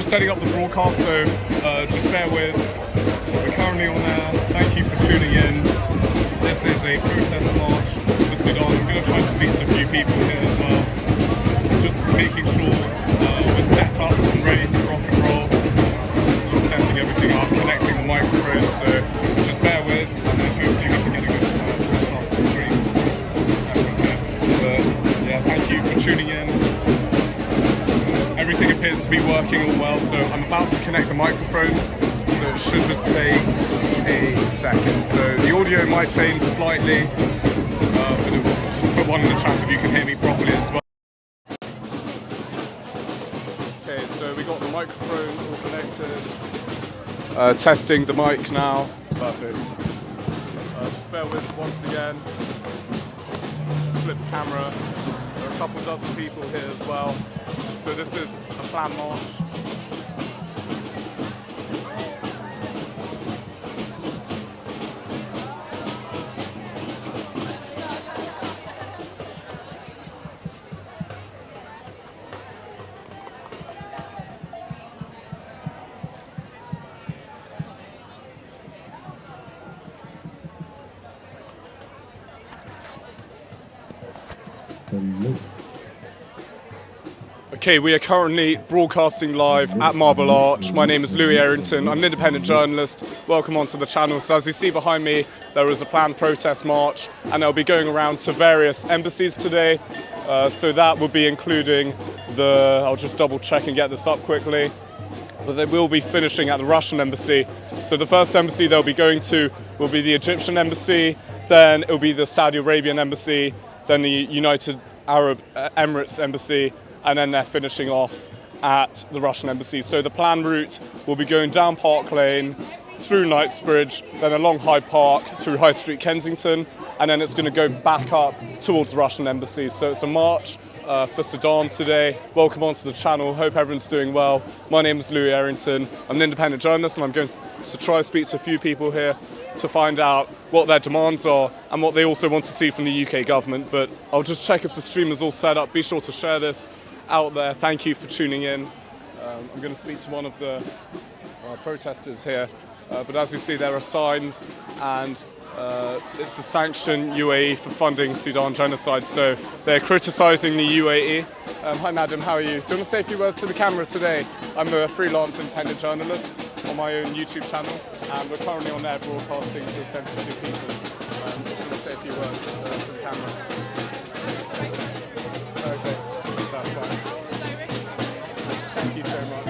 just setting up the broadcast, so just bear with. We're currently on there. Thank you for tuning in. This is a protest march for Sudan. I'm going to try to speak to a few people here as well. Just making sure we're set up and ready to rock and roll. Just setting everything up, connecting the microphone, so just bear with, and then hopefully we can get a good broadcast on the stream. But yeah, thank you for tuning in. Everything appears to be working all well, so I'm about to connect the microphone, so it should just take a second. So the audio might change slightly, but it will just put one in the chat if you can hear me properly as well. Okay, so we got the microphone all connected. Testing the mic now. Perfect. Just bear with once again. Just flip the camera. There are a couple dozen people here as well. So this is a planned march. Okay, we are currently broadcasting live at Marble Arch. My name is Louis Errington. I'm an independent journalist. Welcome onto the channel. So as you see behind me, there is a planned protest march, and they'll be going around to various embassies today. So that will be including I'll just double check and get this up quickly, but they will be finishing at the Russian embassy. So the first embassy they'll be going to will be the Egyptian embassy, then it will be the Saudi Arabian embassy, then the United Arab Emirates embassy, and then they're finishing off at the Russian embassy. So the planned route will be going down Park Lane, through Knightsbridge, then along Hyde Park, through High Street Kensington, and then it's going to go back up towards the Russian embassy. So it's a march for Sudan today. Welcome onto the channel. Hope everyone's doing well. My name is Louis Errington. I'm an independent journalist, and I'm going to try to speak to a few people here to find out what their demands are and what they also want to see from the UK government. But I'll just check if the stream is all set up. Be sure to share this out there. Thank you for tuning in. I'm going to speak to one of the protesters here, but as you see, there are signs, and it's a sanction UAE for funding Sudan genocide, so they're criticising the UAE. Hi madam, how are you? Do you want to say a few words to the camera today? I'm a freelance independent journalist on my own YouTube channel, and we're currently on air broadcasting to 72 people. I'm just going to say a few words to the camera. Okay. That's fine. Thank you so much.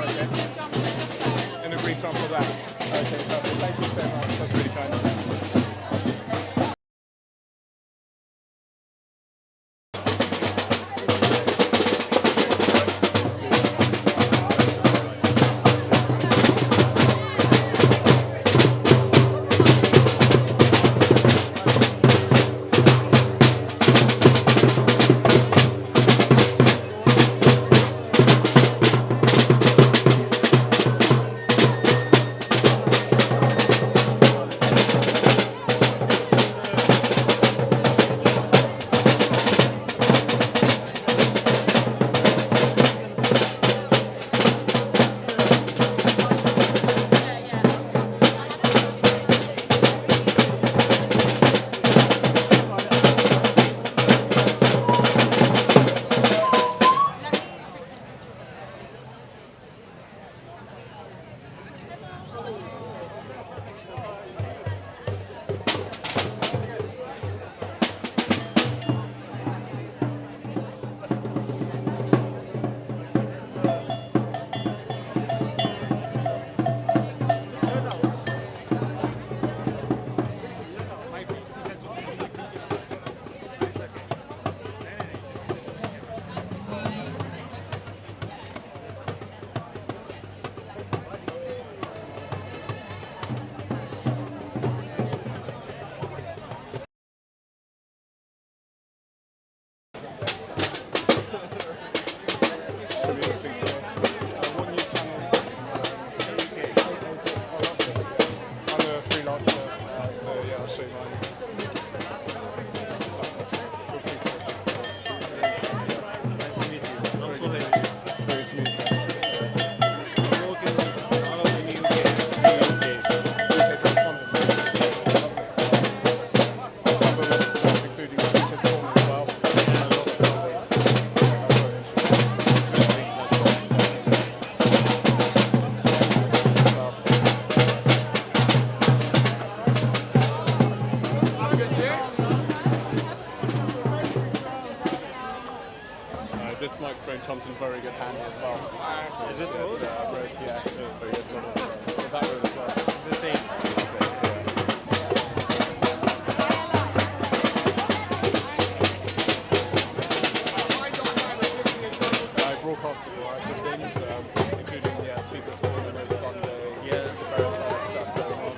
Okay. In a green jump for that. Okay, perfect. Thank you so much. That's really kind. this microphone comes in very good handy as well. Is this Rode? Rode, yeah. Very good model. Is that Rode as well? The same. Broadcast a variety of things, including speakers corner on Sundays, the various other stuff going on.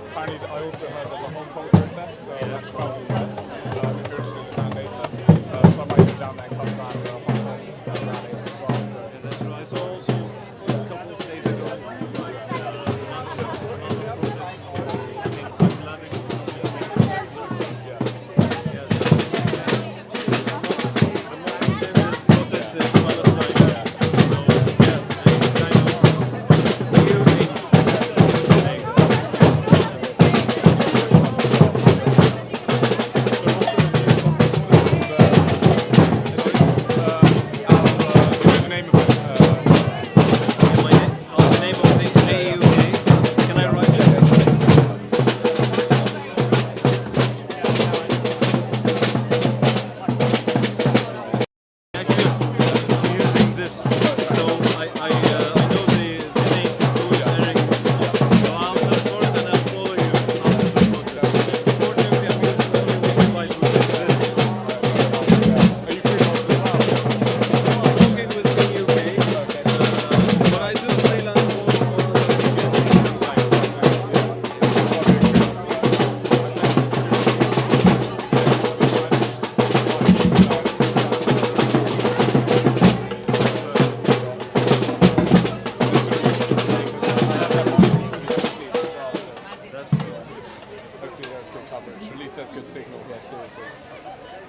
Apparently, I also heard there's a Hong Kong protest that's quite spread. If you're interested in that later, so I might go down there and cover that Hong Kong rally as well. So That's right. I saw also a couple of days ago.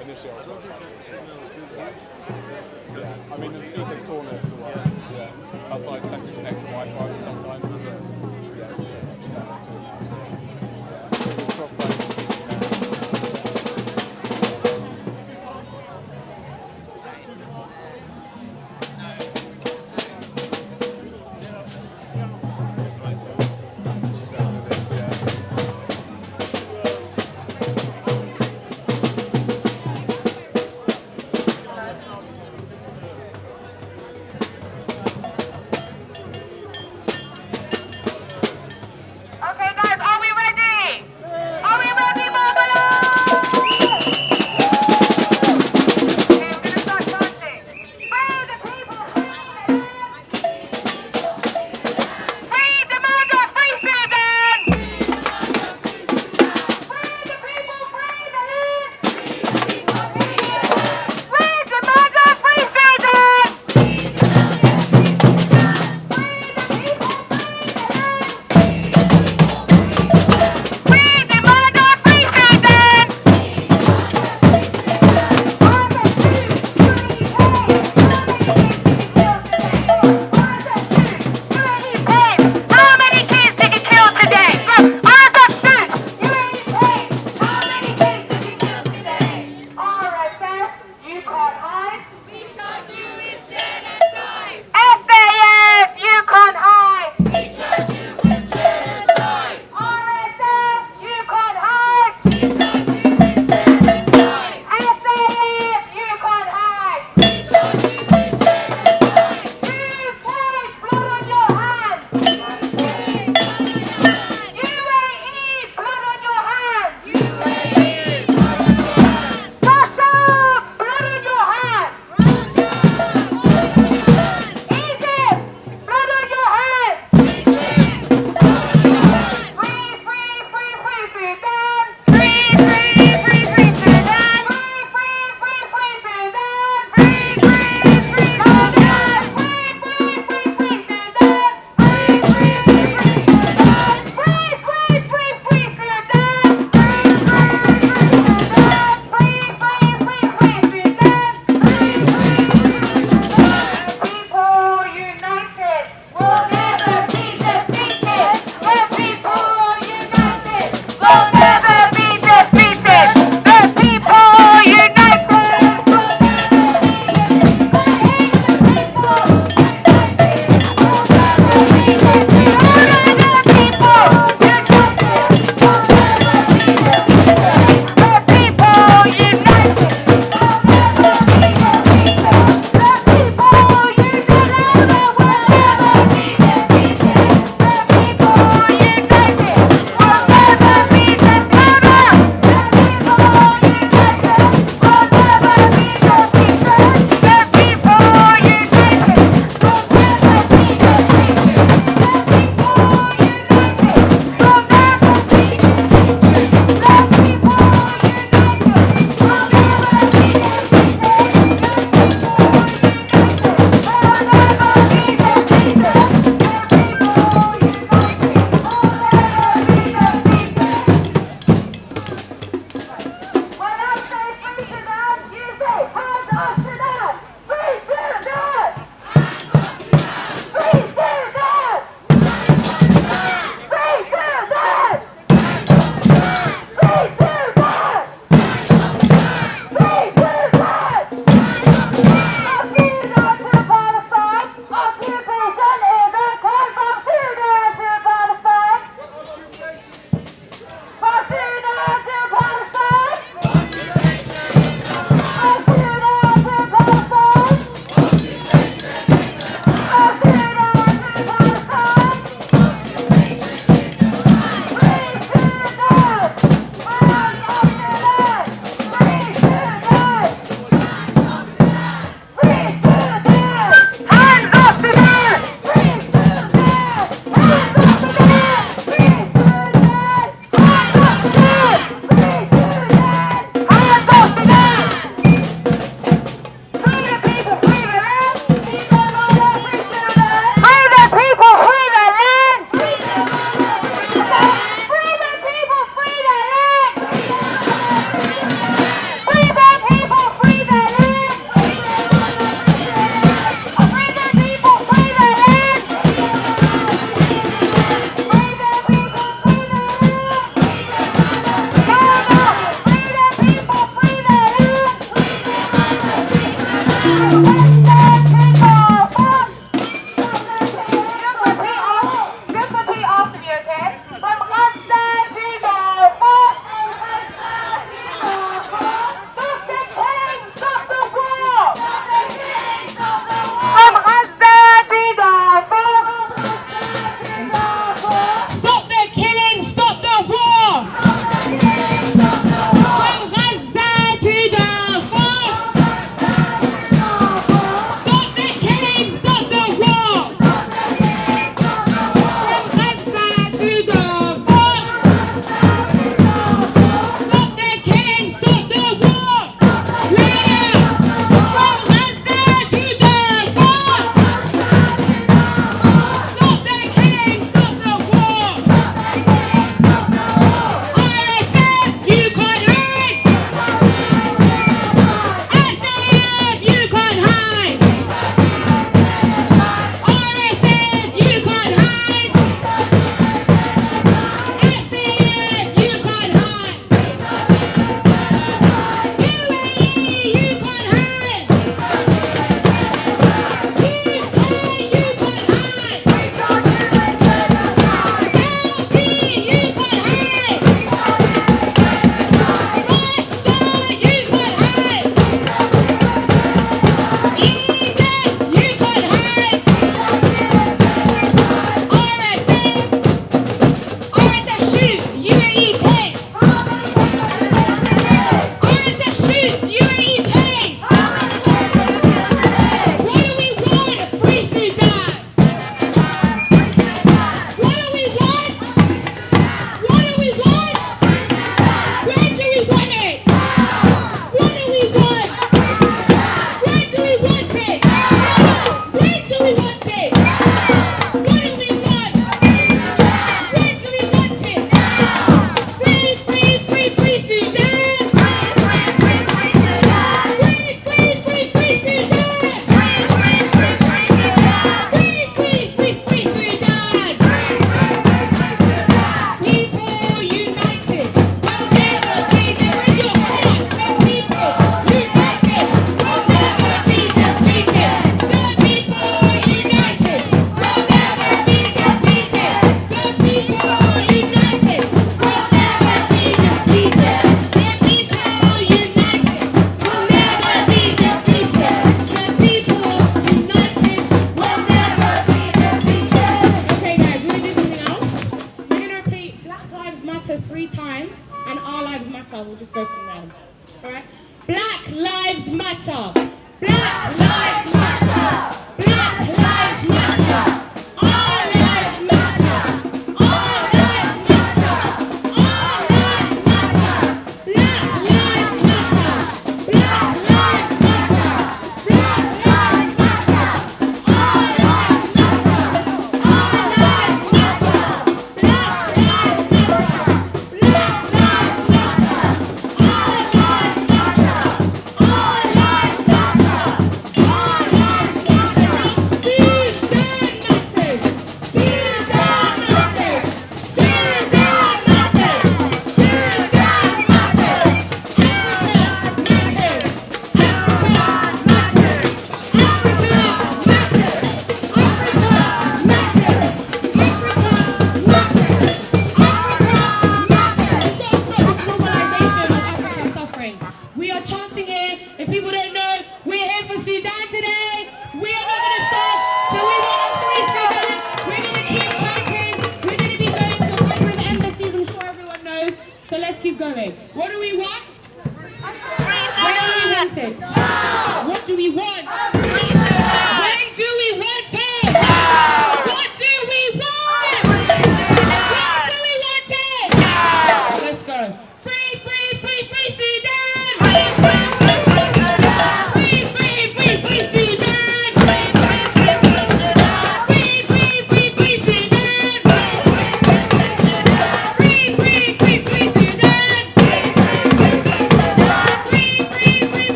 Initially, I was I mean, the speaker's corner is the worst. Yeah. That's why I tend to connect to Wi-Fi sometimes. Yeah, it's so much better doing that. Yeah. It's crossed over. Okay, guys, are we ready?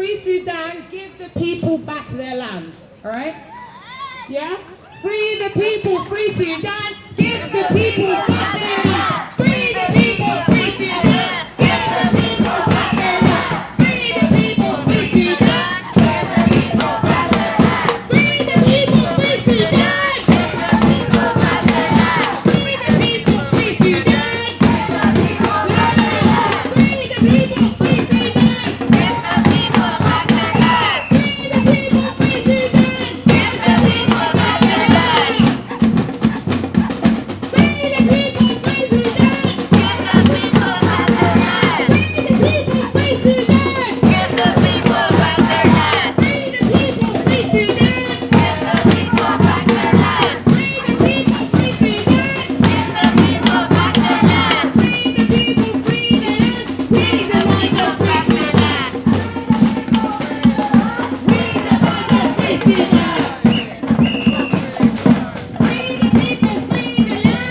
free Sudan, give the people back their land. All right? Yeah? Free the people, free Sudan, give the people back their land. Free the people, free Sudan, give the people back their land. Free the people, free Sudan, give the people back their land. Free the people, free Sudan, give the people back their land. Free the people, free Sudan, give the people back their land. Free the people, free Sudan, give the people back their land. Free the people, free Sudan, give the people back their land. Free the people, free Sudan, give the people back their land. Free the people, free Sudan, give the people back their land. Free the people, free Sudan, give the people back their land. Free the people, free Sudan, give the people back their land. Free the people, free the land. Free the people back their land. Free the people, free Sudan. Free the people, free the land.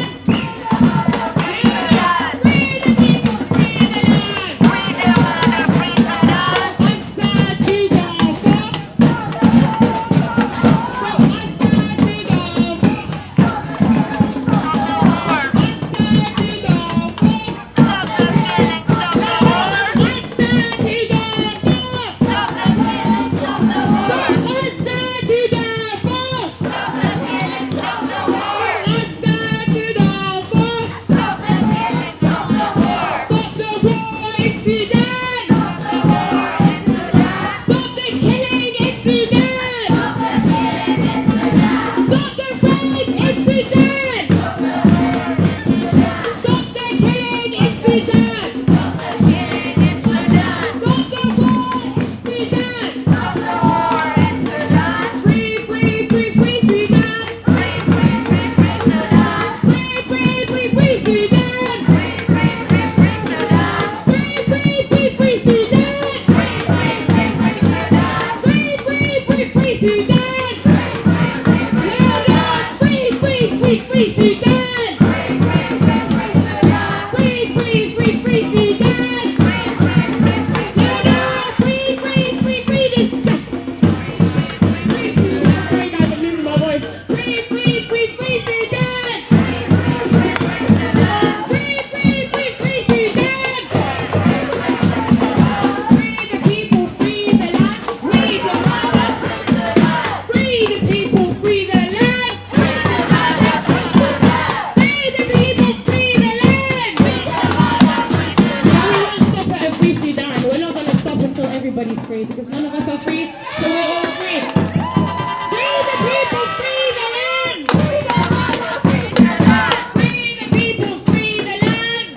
Everybody's free because none of us are free, so we're all free. Free the people, free the land. Free the people, free the land.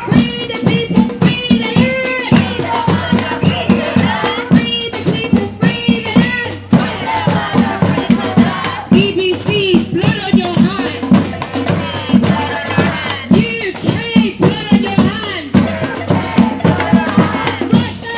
Free the people, free the land. Free the people, free the land. BBC, blood on your hand. UK, blood on your hand. Russia,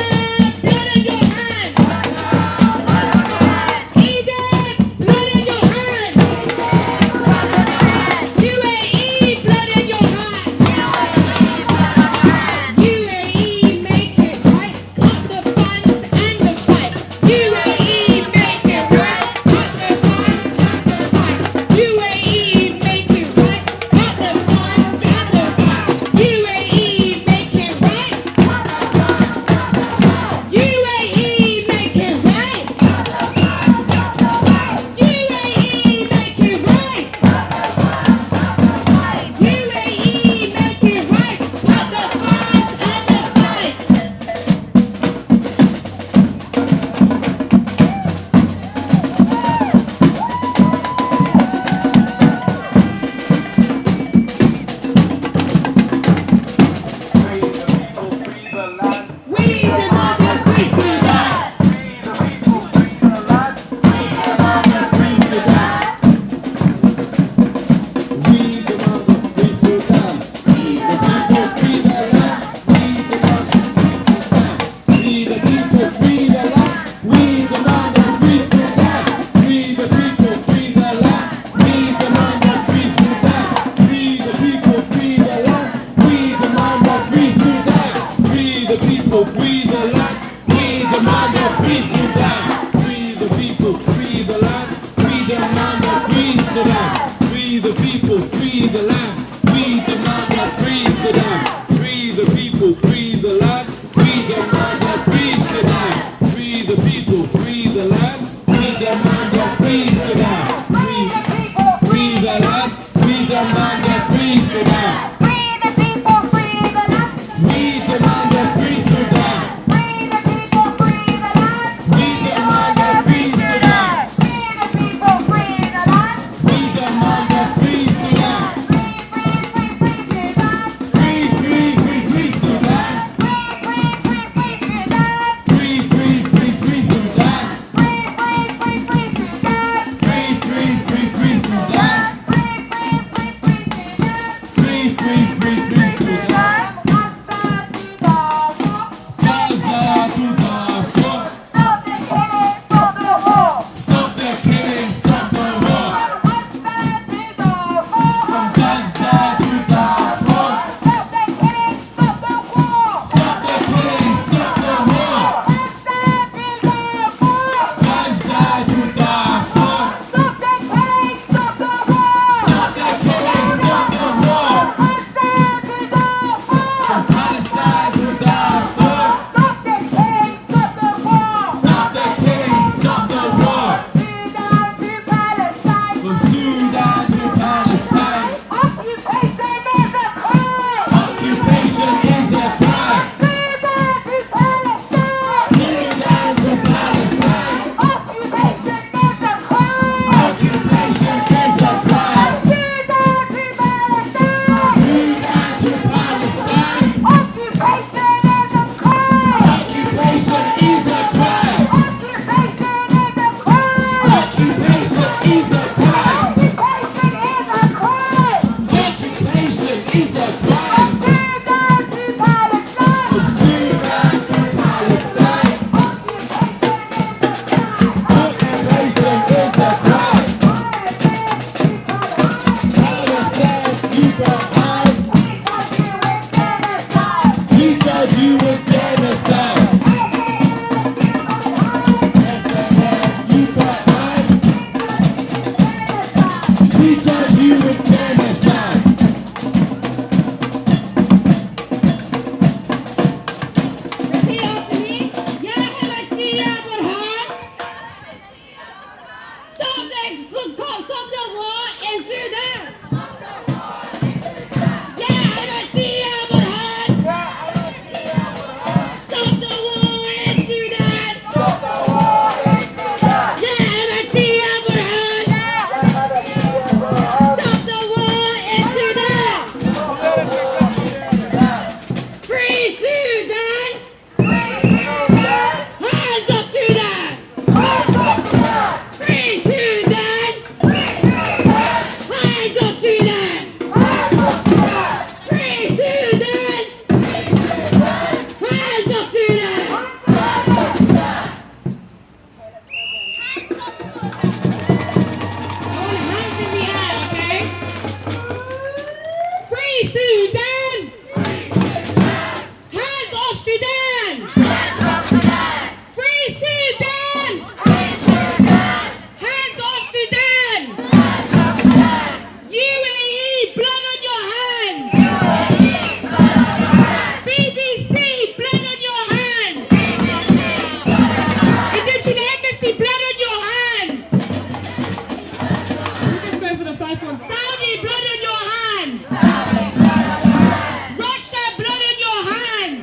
charge you with genocide. You got time. We charge you with genocide. Repeat after me. Ya Halati Ya Burhan. Stop the war in Sudan. Ya Halati Ya Burhan. Stop the war in Sudan. Ya Halati Ya Burhan. Stop the war in Sudan. Free Sudan. Hands up Sudan. Free Sudan. Hands up Sudan. Free Sudan. Hands up Sudan. I want hands in the air, okay? Free Sudan. Hands off Sudan. Free Sudan. Hands off Sudan. UAE, blood on your hands. BBC, blood on your hands. Egyptian embassy, blood on your hands. Let's go for the first one. Saudi, blood on your hands. Russia, blood on your hands.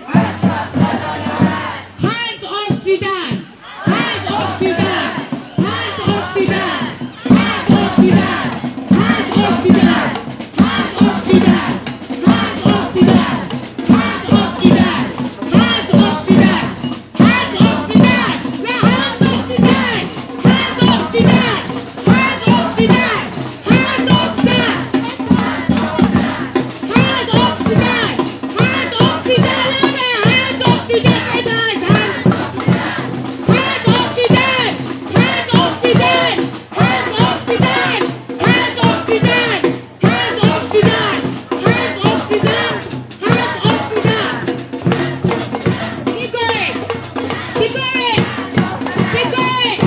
Hands off Sudan. Hands off Sudan. Hands off Sudan. Hands off Sudan. Hands off Sudan. Hands off Sudan. Hands off Sudan. Hands off Sudan. Hands off Sudan. Hands off Sudan. Now hands off Sudan. Hands off Sudan. Hands off Sudan. Hands off Sudan. Hands off Sudan. Hands off Sudan. Hands off Sudan. Hands off Sudan. Hands off Sudan. Hands off Sudan. Hands off Sudan. Hands off Sudan. Hands off Sudan. Hands off Sudan. Keep going. Keep going. Keep going.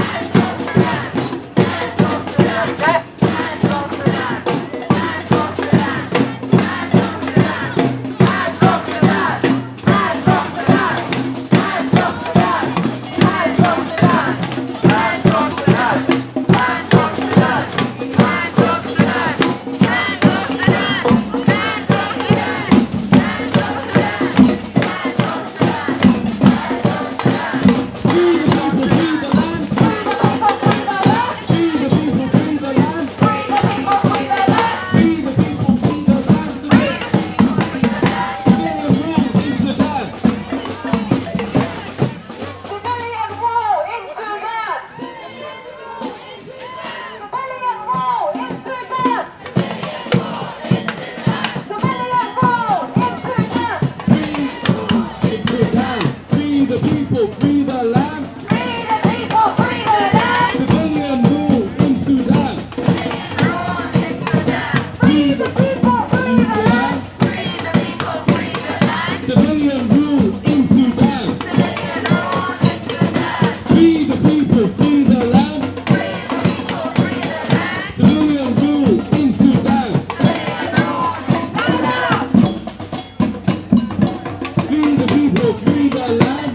Free the people, free the land. Civilian rule in Sudan. Free the people, free the land. Civilian rule in Sudan. Free the people, free the land. Civilian rule in Sudan. Free the people, free the land.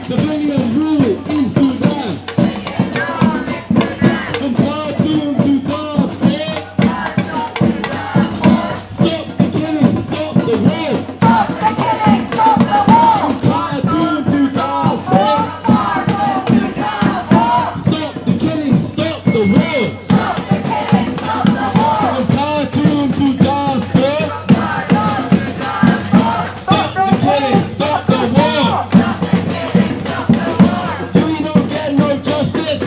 Civilian rule in Sudan. From Khartoum to Darfur. Stop the killing, stop the war. From Khartoum to Darfur. Stop the killing, stop the war. From Khartoum to Darfur. Stop the killing, stop the war. We don't get no justice.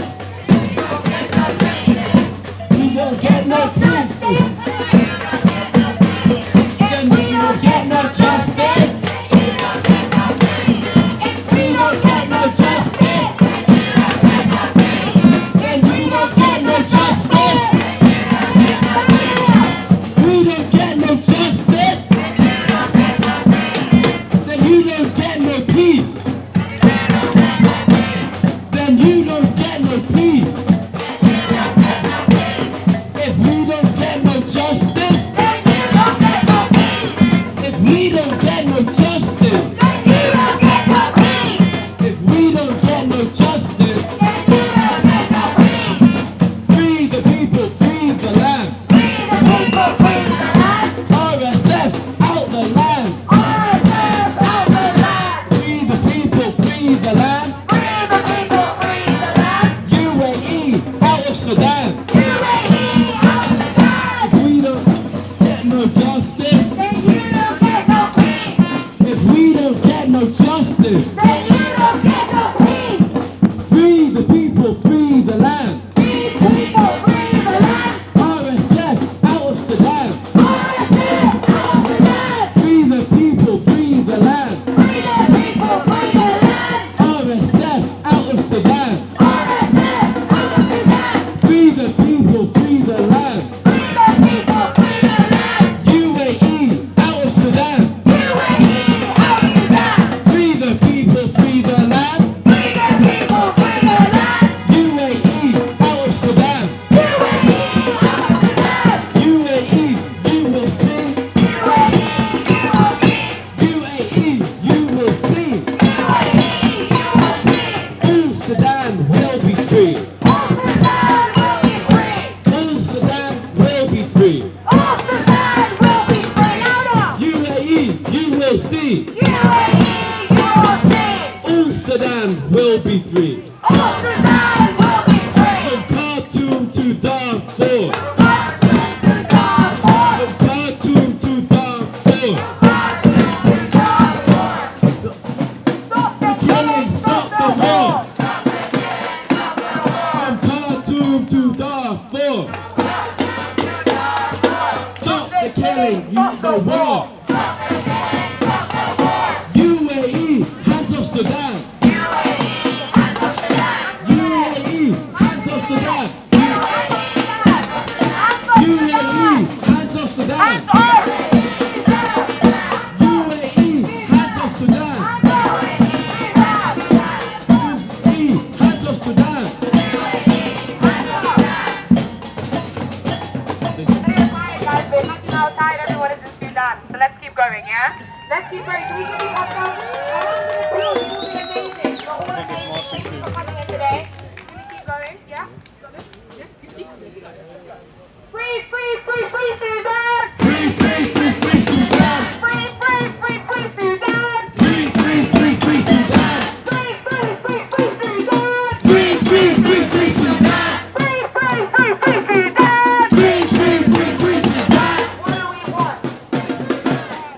We don't get no justice. Then we don't get no justice. we don't get no justice, then you don't get no peace. if we don't get no justice, Then you don't get no peace. free the people, free the land. Free the people, free the land. RSF out the land. RSF out the land. Free the people, free the land. Free the people, free the land. UAE out of Sudan. UAE out the land. If we don't get no justice, Then you don't get no peace. if we don't get no justice, Then you don't get no peace. free the people, free the land. Free the people, free the land. RSF out of Sudan. RSF out the land. Free the people, free the land. Free the people, free the land. RSF out of Sudan. RSF out the land. Free the people, free the land. Free the people, free the land. UAE out of Sudan. UAE out the land. Free the people, free the land. Free the people, free the land. UAE out of Sudan. UAE out the land. UAE, you will see. UAE, you will see. UAE, you will see. UAE, you will see. All Sudan will be free. All Sudan will be free. All Sudan will be free. All Sudan will be free. Louder. UAE, you will see. UAE, you will see. All Sudan will be free. All Sudan will be free. From Khartoum to Darfur. Khartoum to Darfur. From Khartoum to Darfur. Khartoum to Darfur. Stop the killing, stop the war. From Khartoum to Darfur. Stop the killing, stop the war. UAE, hands off Sudan. UAE, hands off Sudan. UAE, hands off Sudan. Hands off. UAE, hands off Sudan. UAE, hands off Sudan. Guys, we're not outside. Everyone is in Sudan. So let's keep going, yeah? Let's keep going. Can we give you a round of applause? It will be amazing. You're all amazing. Thank you for coming in today. Can we keep going? Yeah? You got this? Yes? Free, free, free, free Sudan! Free, free, free, free Sudan. Free, free, free, free Sudan! Free, free, free, free Sudan. Free, free, free, free Sudan! Free, free, free, free Sudan. Free, free, free, free Sudan! Free, free, free, free Sudan. What do we want?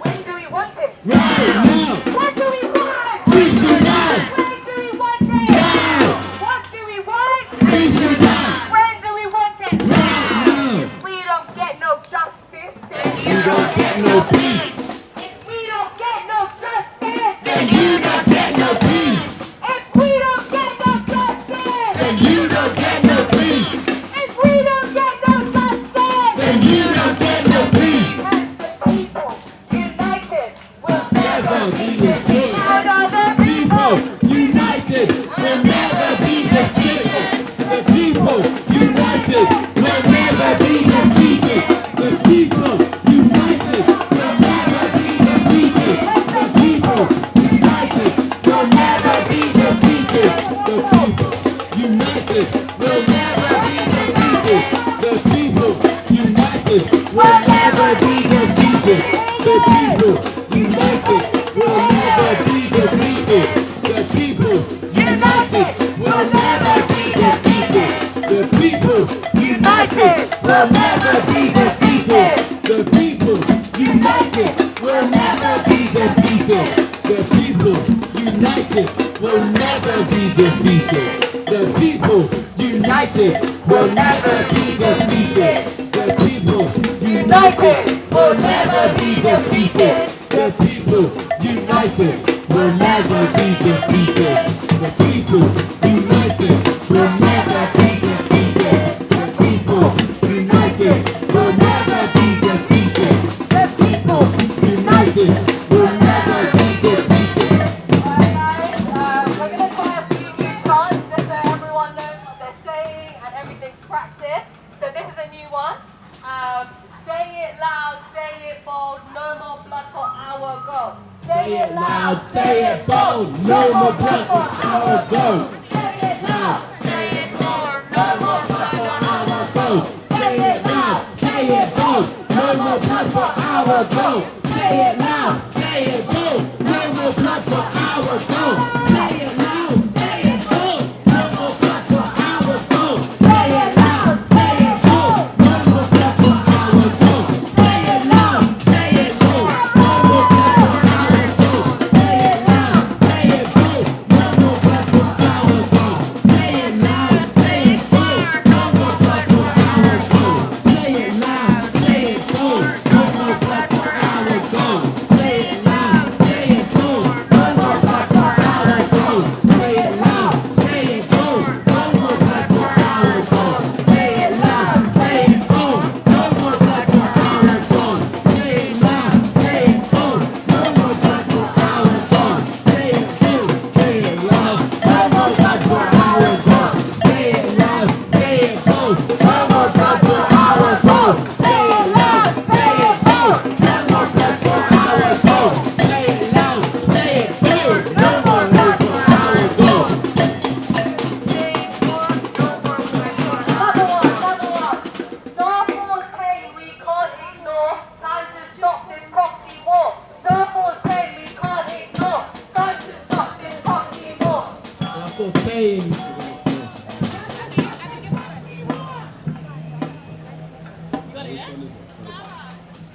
When do we want it? Right now. What do we want? Free Sudan. When do we want it? Now. What do we want? Free Sudan. When do we want it? Now. If we don't get no justice, then You don't get no peace. If we don't get no justice, Then you don't get no peace. if we don't get no justice, Then you don't get no peace. if we don't get no justice, Then you don't get no peace. and the people united will Never never be be defeated. defeated. Are the People united will never be defeated. The people united will never be defeated. The people united will never be defeated. The people united will never be defeated. The people united will never be defeated. The people united will never be defeated. The people united will never be defeated. The people united will never be defeated. The people united will never be defeated. The people united will never be defeated. The people united will never be defeated. The people united will never be defeated. The people united will never be defeated. The people united will never be defeated. The people united will never be defeated. The people united will never be defeated. The people united will never be defeated. Alright guys, we're going to try a few new chants just so everyone knows what they're saying and everything's practiced. So this is a new one. Say it loud, say it bold, no more blood for our our goal. Say it loud, say it bold. No more blood for our goal. Say it loud, say it more. No more blood for our Goal. Say it loud, say it bold. No more blood for our goal. Say it loud, say it bold. No more blood for our goal. Say it loud, say it bold. No more blood for our goal. Say it loud, say it bold. No more blood for our goal. Say it loud, say it bold. No more blood for our goal. Say it loud, say it bold. No more blood for our goal. Say it loud, say it bold. No more blood for our goal. Say it loud, say it bold. No more blood for our goal. Say it loud, say it bold. No more blood for our goal. Say it loud, say it bold. No more blood for our goal. Say it loud, say it bold. No more blood for our goal. Say it loud, say it bold. No more blood for our goal. Say it bold, say it loud. No more blood for our goal. Say it loud, say it bold. No more blood for our goal. Say it loud, say it bold. No more blood for our goal. Say it loud, say it bold. No more blood for our goal. Darfur's pain we can't ignore. Time to stop this proxy war. Darfur's pain we can't ignore. Time to stop this proxy war. That's what saying.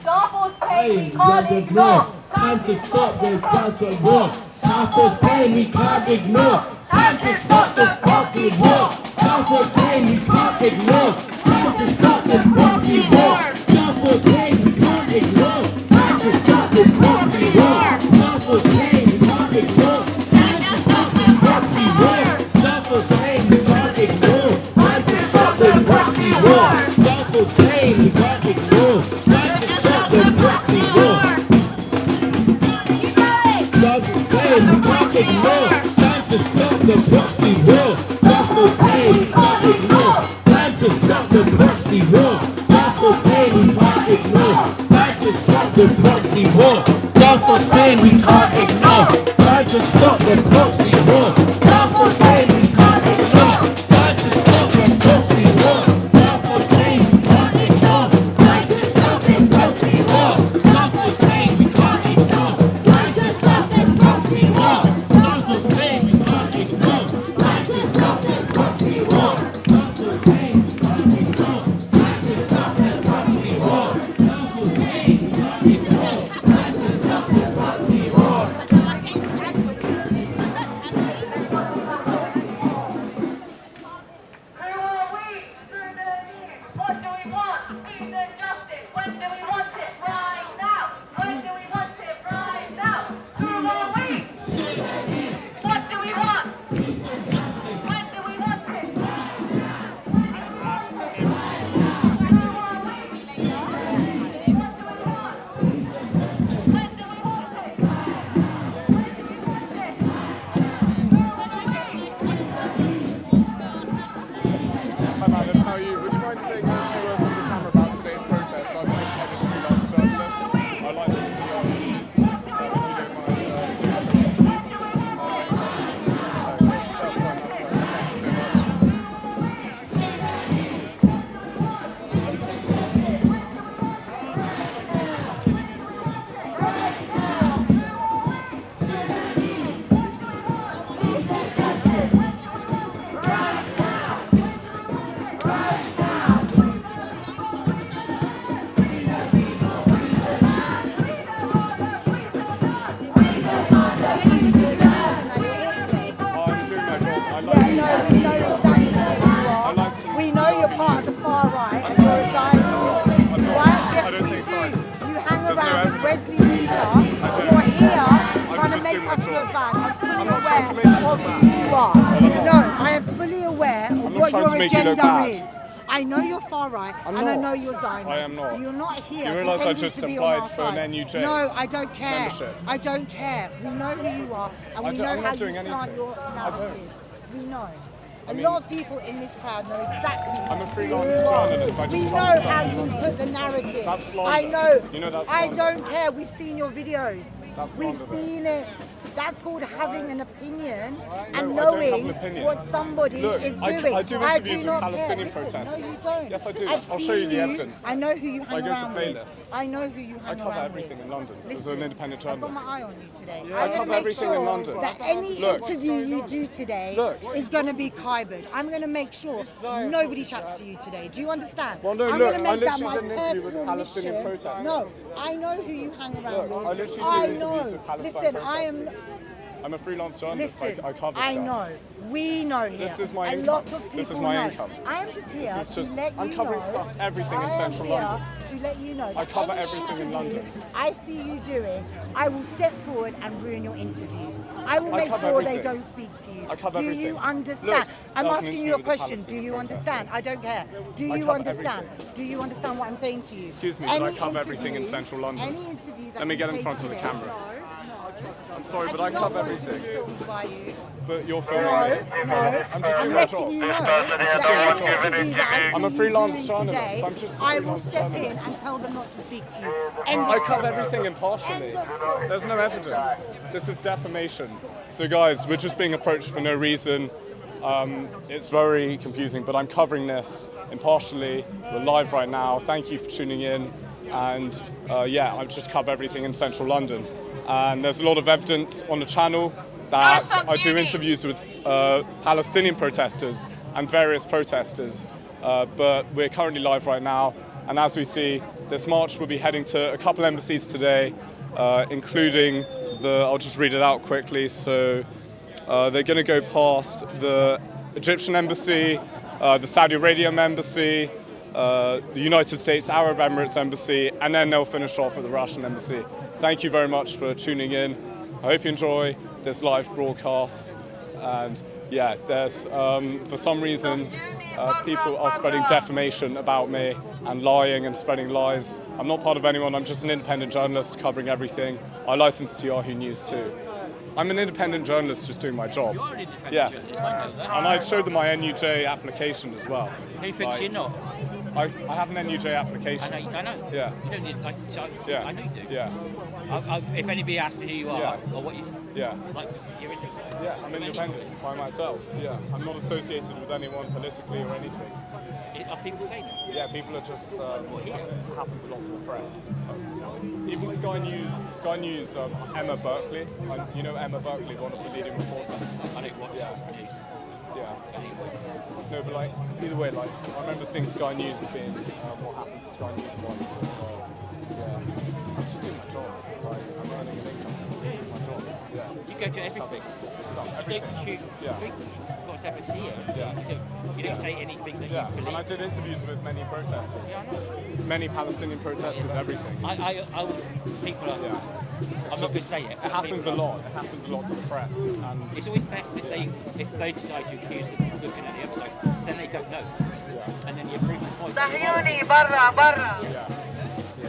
Darfur's pain we Pain, can't let's ignore. Time to stop this proxy war. Darfur's pain we can't ignore. Time to stop this proxy war. Darfur's pain we can't ignore. Time to stop this proxy war. Darfur's pain we can't ignore. Time to stop this proxy war. Darfur's pain we can't ignore. Time to stop this proxy war. Darfur's pain we can't ignore. Time to stop this proxy war. Darfur's pain we can't ignore. Time to stop this proxy war. Darfur's pain we can't ignore. Time to stop the proxy war. Darfur's pain we can't ignore. Time to stop the proxy war. Darfur's pain we can't ignore. Time to stop the proxy war. Darfur's pain we can't ignore. Time to stop the proxy war. Darfur's pain we can't ignore. Time to stop the proxy war. Darfur's pain we can't ignore. Time to stop the proxy war. Darfur's pain we can't ignore. Time to stop this proxy war. Darfur's pain we can't ignore. Time to stop this proxy war. Darfur's pain we can't ignore. Time to stop this proxy war. Darfur's pain we can't ignore. Time to stop this proxy war. Who are we? Through the news. What do we want? Peace and justice. When do we want it? Right now. When do we want it? Right now. Who are we? What do we want? When do we want it? Who are we? What do we want? When do we want it? Hi madam, how are you? Would you mind saying a few words to the camera about today's protest? I'm independent freelance journalist. I'd like to see your views, if you don't mind. That's fine. Thank you so much. I'm doing my job. I like We know exactly who you are. We know you're part of the far right and you're a Zionist. Right? I Yes, don't we take do. sides. You hang There's no around with evidence. Wesley Winter. You're here trying to just make doing my us job. look bad. I'm fully I'm not aware trying to make you look of bad. who you are. not. No, I am fully aware of not what trying your to make you look agenda bad. is. I know you're far right I'm and I not. know you're Zionist. I am not. You're not here. You realise I pretending just to be applied on our for an side. NUJ No, I don't care. membership. I don't care. We know who you are and I we don't- know I'm how not you doing slant anything. your I don't. narrative. We know. A mean- lot of people in this crowd know exactly. I'm a who freelance you are. journalist. I just We cover know stuff. how you put the narrative. That's slander. I know. You know that's I slander. don't care. We've seen your videos. That's We've slander, though. seen it. That's called having an opinion and No, I don't have knowing an opinion. what somebody Look, is I doing. do interviews with not Palestinian care. Listen, protesters. no, you don't. Yes, I do. I've I'll show you seen the evidence. I know who you hang I go to around with. playlists. I know who you I hang cover around everything with. in London as Listen, an independent I've got journalist. my eye on you today. I I'm cover gonna make everything in sure London. that any Look. interview you do today Look. is going to be kybered. I'm going to make sure nobody chats to you today. Do you understand? Well, no, I'm look, going to I make that literally my did an interview with personal Palestinian mission. protesters. No, I know who you hang around Look, with. I literally do I interviews know. with Palestine Listen, I am. protesters. I'm a freelance journalist. Listen, I cover I stuff. know. We know here. This is my a income. lot of people This is my know. income. I'm just here This is just- to let I'm you covering know. stuff, everything in I am central here London. to let you know. I that cover any everything in interview London. I see you doing, I will step forward and ruin your interview. I will I make cover sure they everything. don't speak to you. I cover Do everything. you understand? Look, I'm that was an asking you interview a with a question. Do Palestinian you protester. understand? I don't care. Do I you cover understand? everything. Do you understand what I'm saying to you? Excuse me, but I Any cover everything in interview- central London. Any interview that Let me you get in take front of the today- camera. No. I'm sorry, but I I do not cover want to be everything. filmed by you. But you're filming No, me. no. I'm just doing my letting job. you know that doing my any job. interview that I see I'm a you freelance doing journalist. today, I'm just a I will freelance step journalist. in and tell them not to speak to you. End I of cover story. everything impartially. End of story. There's no evidence. This is defamation. So guys, we're just being approached for no reason. It's very confusing, but I'm covering this impartially. We're live right now. Thank you for tuning in. And yeah, I just cover everything in central London. And there's a lot of evidence on the channel that I do interviews with Palestinian protesters and various protesters. But we're currently live right now. And as we see, this march will be heading to a couple embassies today, including I'll just read it out quickly. So they're going to go past the Egyptian embassy, the Saudi Arabian embassy, the United States Arab Emirates embassy, and then they'll finish off at the Russian embassy. Thank you very much for tuning in. I hope you enjoy this live broadcast. And yeah, there's for some reason people are spreading defamation about me and lying and spreading lies. I'm not part of anyone. I'm just an independent journalist covering everything. I license to Yahoo News too. I'm an independent journalist just doing my job. You are an independent Yes. journalist, I know that. And I showed them my NUJ application as well. Who thinks you're not? I have an NUJ application. I know. Yeah. You don't need. Yeah. I know you do. Yeah. If anybody asks me who you are Yeah. or what you Yeah. like, you're interested. Yeah, I'm independent by myself. Yeah. I'm not associated with anyone politically or anything. Are people saying that? Yeah, people are just happens a lot to the press. Even Sky News, Emma Berkeley. You know Emma Berkeley, one of the leading reporters. I don't watch Yeah. news. Yeah. Anyway. No, but like either way, like I remember seeing Sky News being what happened to Sky News once. Yeah, I'm just doing my job. Like I'm earning an income. This is my job. Yeah. You go to everything. Stuff, You everything. don't shoot. Yeah. What's happened here? Yeah. You don't say anything that Yeah, you believe. and I did interviews with many protesters, many Palestinian protesters, everything. People are. Yeah. I'm not going to say it. It happens a lot. It happens a lot to the press, and It's always best if both sides you accuse them of looking at the other side, so then they don't know, yeah, and then you prove the point. صهيوني برا برا. yeah, yeah.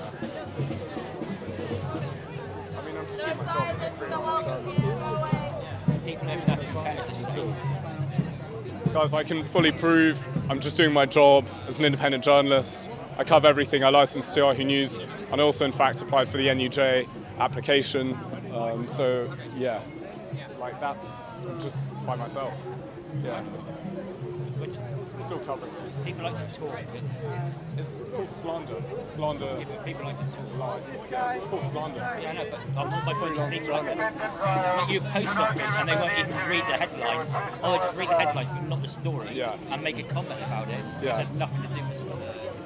I mean, I'm just doing my job. I'm a freelance journalist. People know that is better to see. Guys, I can fully prove I'm just doing my job as an independent journalist. I cover everything. I license to Yahoo News, and I also, in fact, applied for the NUJ application. So, yeah, like that's just by myself. Yeah, Which still covering it. people like to talk, but It's called slander. Slander people like to is talk. lies. It's called slander. Yeah, I know, but my point is freelance people like journalist. like you post something and they won't even read the headlines. Oh, they just read the headlines, but not the story, Yeah. and make a comment about it. Yeah. Which has nothing to do with the story.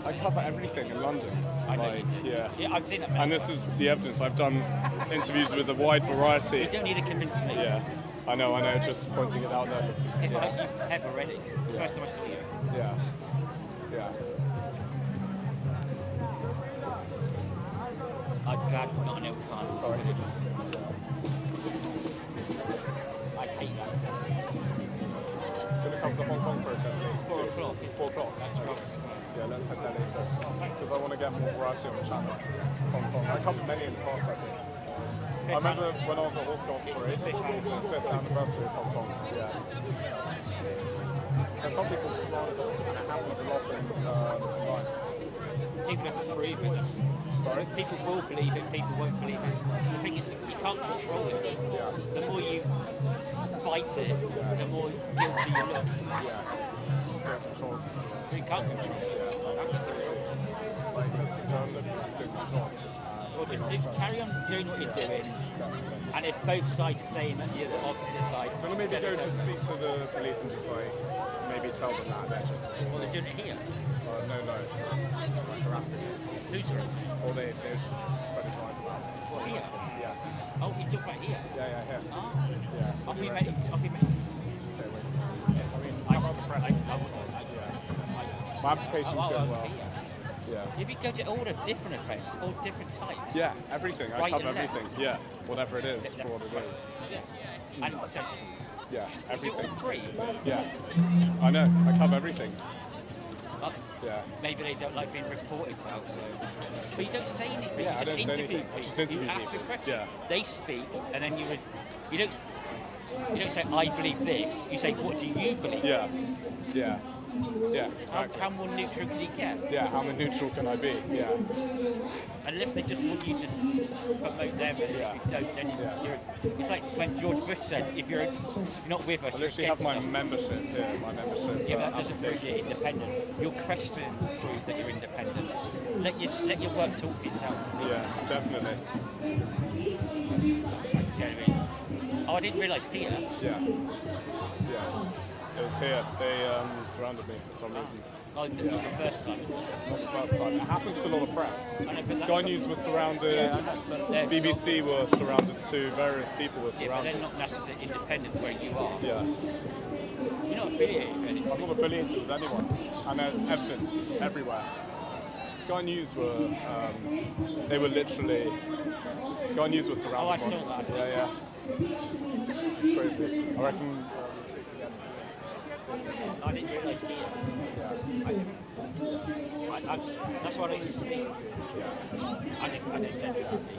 I cover everything in London. I know Like, you do. yeah. Yeah, I've seen that many And this times. is the evidence. I've done interviews with a wide You variety. don't need to convince me. Yeah, I know, just pointing it out there. If Yeah, you have already. First time I saw you. yeah, yeah. I'm glad we're not an ill kind. Sorry. I hate that. Going to cover the Hong Kong protest later. 4 too. o'clock. 4 o'clock. Yeah, let's head there later. Because I want to get more variety on the channel. Hong Kong. I covered many in the past, I think. I remember when I was at Horse Girls Parade, the 5th anniversary of Hong Kong. Yeah. There's something called slander, and it happens a lot in life. People have to prove it. Sorry? People will believe it, people won't believe it. The thing is, you can't control it. The more you fight it, the more guilty you look. Yeah. Just don't control. You can't control it. Like, as a journalist, you just don't control. Well, just carry on doing what you're doing. And if both sides are saying that you're the opposite side, Do you want to maybe go to speak to the police and just like maybe tell them that they're just well, they're doing it here. no, like harassing you, Who's it? or they're just spreading lies about it. Well, here. Yeah, Oh, you talk about here. yeah, here. Oh. Yeah. Off you mate. Just stay away. I mean, how about the press? My application's going well. Yeah. If you go to all the different events, all different types. Yeah, everything. I Right cover and left. everything. Yeah, whatever it is, for what it is. Yeah. And so, Yeah, everything. all free. Yeah, I know. I cover everything. Well, Yeah. maybe they don't like being reported about, so. But you don't say anything. Yeah, you I don't just say interview anything. I just people. interview You ask people. them questions. Yeah. They speak, and then you don't say I believe this. You say what do you believe? Yeah. Yeah. Yeah, How, exactly. how more neutral can you get? Yeah, how neutral can I be? Yeah. Unless they just want you to promote them, and if you don't, then you're. It's like when George Bush said, if you're not with us, I you're literally have against my us. membership here, my membership. Yeah, but that doesn't prove you're independent. Your question proves that you're independent. Let your work talk for itself. Yeah, definitely. You know what I mean? Oh, I didn't realise here. Yeah. Yeah. It was here. They surrounded me for some reason. Oh, not the first time. Not the first time. It happens to a lot of press. I know, but Sky News was surrounded. I know, but they're BBC were surrounded too. Various people were Yeah, but surrounded. they're not necessarily independent where you are. Yeah. You're not affiliated with anyone. I'm not affiliated with anyone, and there's evidence everywhere. Sky News were, they were literally, Sky News were surrounded. Oh, I by saw us. that. Yeah. It's crazy. I reckon we'll stick together. I didn't realise here. That's what I didn't. I didn't get to speak.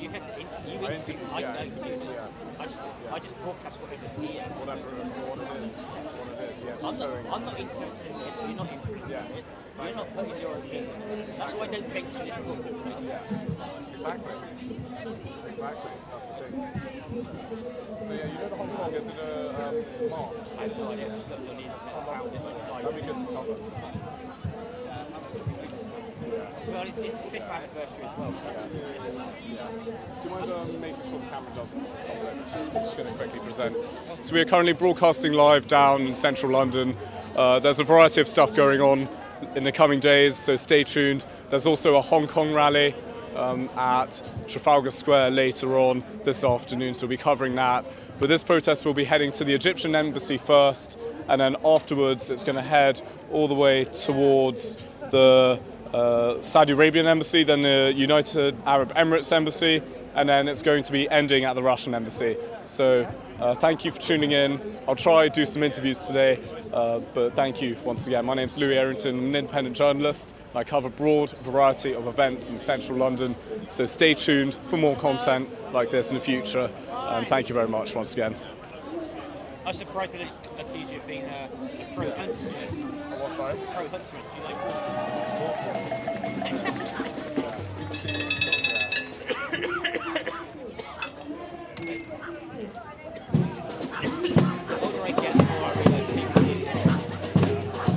You have to interview. I interview, I yeah, know interview, you. yeah. I just broadcast what it is here. Whatever it is, yeah. I'm Just showing. not influencing this. You're not influencing Yeah. it. You're not putting your opinion. That's why I don't mention this football. Exactly. Exactly. That's the thing. So yeah, you know the Hong Kong, is it a march? I have no idea. I just looked on the internet and found it. That'd be good to cover. Well, it's the 5th anniversary as well. Do you mind making sure the camera doesn't top it? I'm just going to quickly present. So we are currently broadcasting live down in central London. There's a variety of stuff going on in the coming days, so stay tuned. There's also a Hong Kong rally at Trafalgar Square later on this afternoon, so we'll be covering that. But this protest will be heading to the Egyptian embassy first, and then afterwards it's going to head all the way towards the Saudi Arabian embassy, then the United Arab Emirates embassy, and then it's going to be ending at the Russian embassy. So thank you for tuning in. I'll try to do some interviews today, but thank you once again. My name's Louis Arrington, I'm an independent journalist, and I cover a broad variety of events in central London. So stay tuned for more content like this in the future. Thank you very much once again. I was surprised that they accused you of being a pro-huntsman. What, sorry? Pro-huntsman. Do you like horses? The older I get, the more I realise people do this.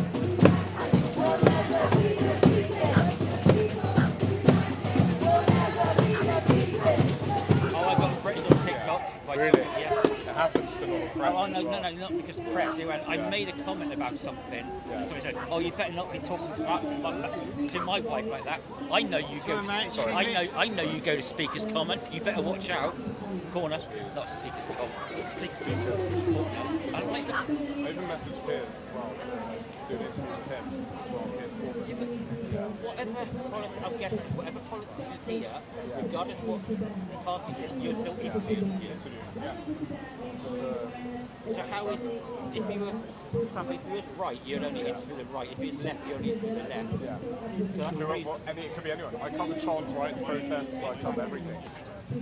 Oh, I got threatened on TikTok. By Really? Yeah. It happens to a lot of press. Oh, no, not because of press. They went, I made a comment about something. Somebody said, oh, you better not be talking to my wife like that. I know you go. I know you go to speaker's comment. You better watch out. Corner, not speaker's comment. Speaker's corner. I don't like that. I even messaged Piers as well to do an interview with him as well. Yeah, but whatever politics, I'm guessing, whatever politics is here, regardless of what party it is, you're still interviewed. So how is, if you were, for example, if you was right, you'd only interview the right. If you was left, you'd only interview the left. Yeah. So that's the reason. It could be anyone. I cover chants rights protests, I cover everything. I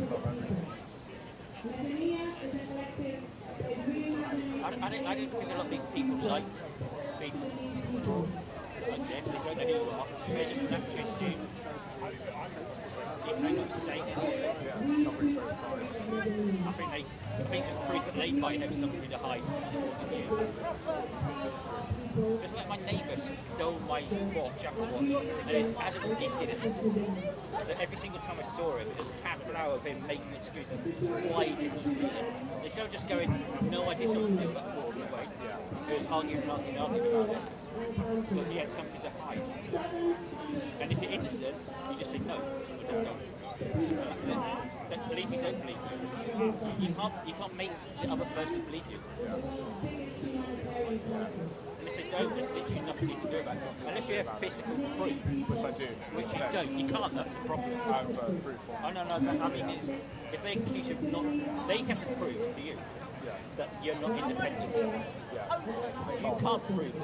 cover everything. I didn't think a lot of these people liked being like this. journalists, they don't know who you are, they just naturally assume. Even though you're saying it. I think just proves that they might have something to hide. Just like my neighbour stole my watch, Apple Watch, and it's adamantly did it. So every single time I saw it, it was half an hour of him making excuses why he didn't steal it. Instead of just going, no, I did not steal that, walking away. He was arguing about this because he had something to hide. And if you're innocent, you just say no, or just don't. That's it. Don't believe me, don't believe me. You can't make the other person believe you. And if they don't, there's literally nothing you can do about it. Unless you have physical proof. Which I do. Which you don't. You can't, that's the problem. I have proof for. Oh, no, I mean, if they accuse you of not, they have to prove to you that you're not independent. You can't prove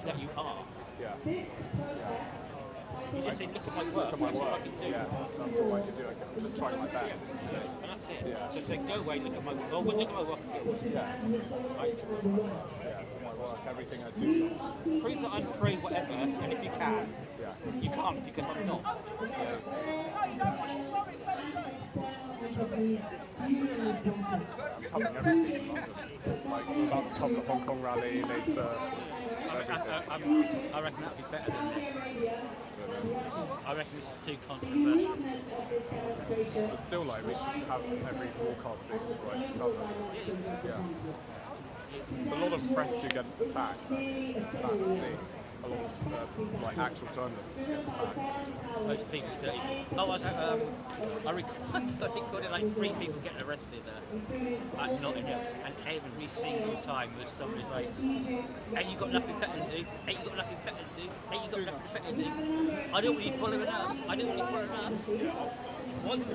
that you are. You just say, look at my work, Look at my that's what I work. can do. Yeah, that's all I can do. I'm just trying my best. And that's it. Yeah. So say, go away, look at my work. Oh, well, look at my work. My work, everything I do. Prove that I'm free, whatever, and if you can, you can't because I'm not. I'm covering everything in London. Like, we're about to cover the Hong Kong rally later. I reckon that'd be better than this. I reckon this is too controversial. But still, like, we should have every broadcasting right to cover. Yeah. A lot of press do get attacked. It's sad to see. A lot of like actual journalists get attacked. Most people do. Oh, I recorded like 3 people getting arrested at Nottingham, and every single time was somebody's like, "Hey, you got nothing better to do. Hey, you got nothing better to do. Hey, you got nothing better to do. I don't want you following us. I don't want you following us." 1% is only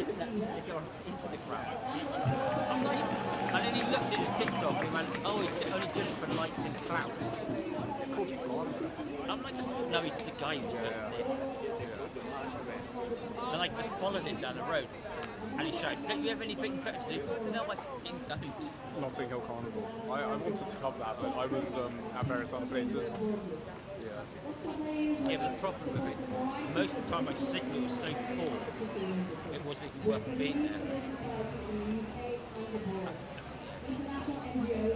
doing that if you're on Instagram. I'm like, and then he looked at his TikTok and went, "Oh, he's only doing it for likes and clout." It's called Spark. I'm like, no, he's the guy who's doing this. And I just followed him down the road, and he shouted, "Don't you have anything better to do?" No, I fucking don't. Notting Hill Carnival. I wanted to cover that, but I was at various other places. Yeah, but the problem with it, most of the time my signal was so poor, it wasn't even worth being there.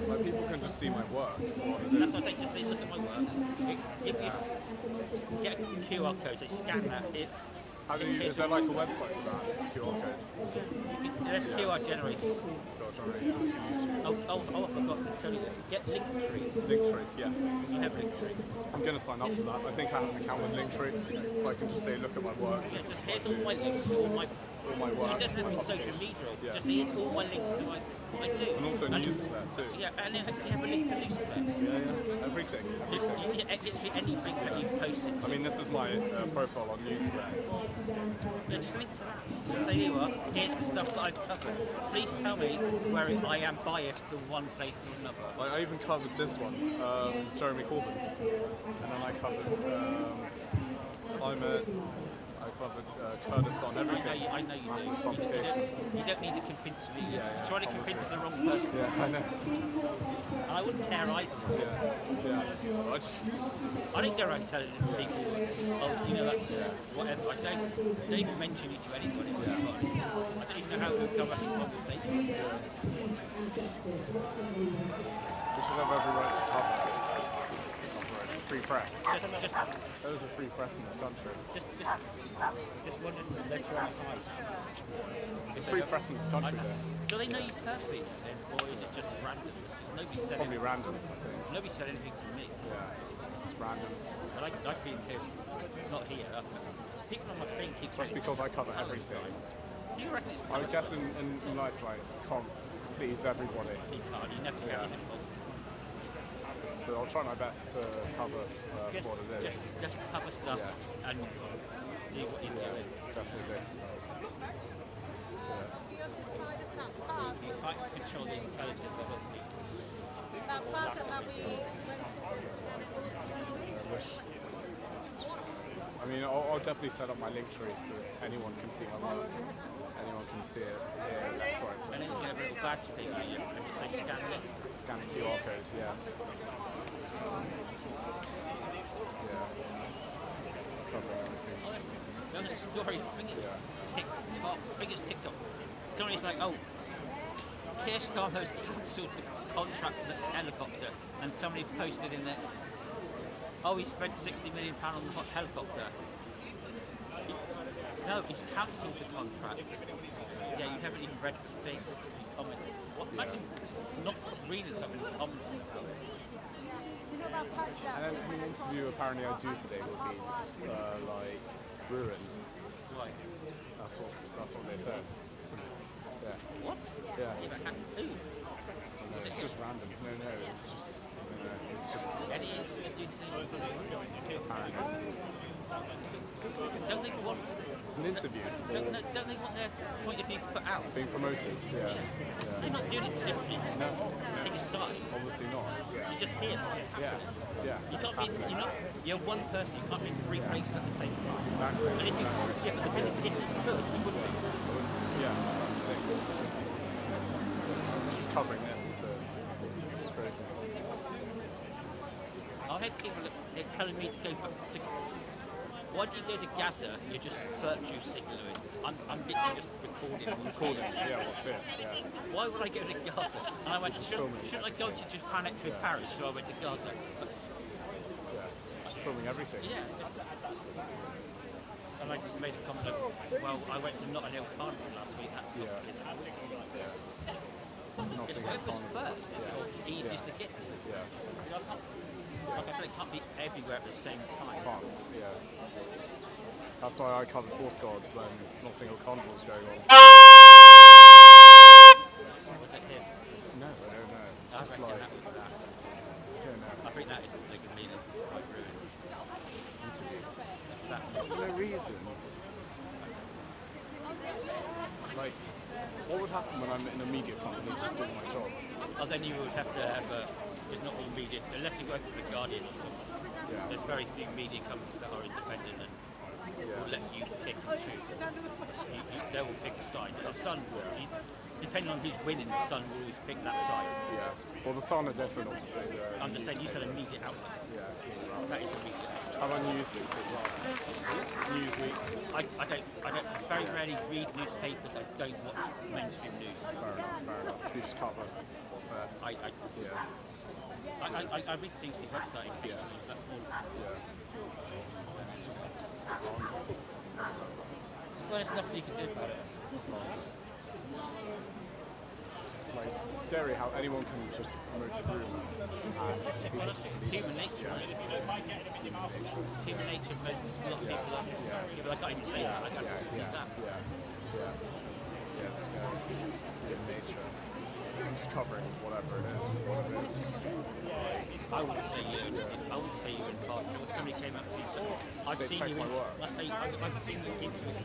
Like, people can just see my work. That's what they just say, look at my work. If you get a QR code, they scan that. How do you, is there like a website for that QR code? There's QR generator. QR generator. Oh, I forgot to tell you this. Get Linktree. Linktree, yes. You have Linktree. I'm going to sign up to that. I think I have an account with Linktree, so I can just say, look at my work. Yeah, just here's all my links, all my work. So it doesn't have to be social media. Just here's all my links to what I do. And also news there too. Yeah, and then you have a link to news there. Yeah. Everything. Literally anything that you posted. I mean, this is my profile on news there. Yeah, just link to that. Say, you what, here's the stuff that I've covered. Please tell me where I am biased to one place or another. Like, I even covered this one, Jeremy Corbyn. And then I covered I covered Kurdistan, everything. I know you do. Complication. You don't need to convince me. Yeah. You're trying to convince the wrong person. Yeah, I know. And I wouldn't care either. Yeah. I don't go around telling people, oh, you know, that's whatever. I don't even mention it to anybody. I don't even know how to come up with a conversation. We should have every right to cover it. Free press. There was a free press in this country. Just wanted to let you on the There's a free press in this country there. Do they know you personally then, or is it just random? Because nobody said Probably anything. random, I think. Nobody said anything to me. Yeah, it's random. But I've been here, not here. People on my thing keep Just saying, because I cover everything. do you reckon it's I would guess in life, like, can't please everybody. You can't, you never can, Yeah. it's impossible. But I'll try my best to cover what it is. Just cover stuff and do what you're doing. Definitely. The other side of that park, You can't control the intelligence of other people. that park that we went to. I mean, I'll definitely set up my link tree so anyone can see my work. Anyone can see it here, left, right, And then you have a little badge thing on you and you say scan it. Scan the QR code, yeah. Covering everything. The other story, biggest TikTok. Somebody's like, oh, Keir Starmer's cancelled the contract for the helicopter, and somebody posted in there, oh, he spent £60 million on the helicopter. No, he's cancelled the contract. Yeah, you haven't even read the thing. Comment. What? Imagine not reading something and commenting. And then any interview apparently I do today will be just like ruined. Right. That's what they said. Yeah. What? Yeah. Who? No, it's just random. No, it's just Any interview apparently. don't they want An interview don't they want their point of view put out? being promoted. Yeah. You're not doing it to take a side. Obviously not. You're just here. Yeah. You can't be. You're one person. You can't be in three places at the same time. Exactly. And if you, yeah, but the thing is, if you could, you wouldn't be. Yeah, that's the thing. Just covering this it's crazy. I've had people they're telling me to go back to. Why do you go to Gaza? You're just virtue signaling. I'm literally just recording. Yeah, what's it? Yeah. Why would I go to Gaza? And I went, shouldn't I go to Japan to Paris? So I went to Gaza. Yeah. Just filming everything. Yeah. And I just made a comment of, well, I went to Notting Hill Carnival last week. That's Yeah. Notting Hill Whoever's Carnival. first is easiest to get to. Yeah. Like I said, it can't be everywhere at the same time. Fun. Yeah. That's why I covered Force Guards when Notting Hill Carnival was going on. Was it him? No, I don't know. I Just reckon like, that was that. I don't know. I think that is the convenience quite ruined. Interview. That For no reason. Like, what would happen when I'm in a media company just doing my job? Oh, then you would have to have it's not all media, unless you work for the Guardian or something. Yeah. There's very few media companies that are independent and will let you pick and choose. They will pick a side. The Sun, depending on who's winning, the Sun will always pick that side. Yeah. Well, the Sun are definitely obviously. I'm just saying, you said a media outlet. Yeah. That is a media outlet. How about Newsweek as well? Newsweek. I don't very rarely read newspapers. I don't watch mainstream news. Fair enough. You just cover what's there. Yeah. I read things on the website. Yeah. That's all. Yeah. It's just on. Well, there's nothing you can do about it. It's like scary how anyone can just promote a rumor and people just believe Human it. nature. Human nature messes a lot of people up. Yeah, but I can't even say that. I can't believe that. Yeah, it's human nature. I'm just covering whatever it is. I wouldn't say you're impartial. If somebody came up to you and said, I've seen you my work. I've seen you interview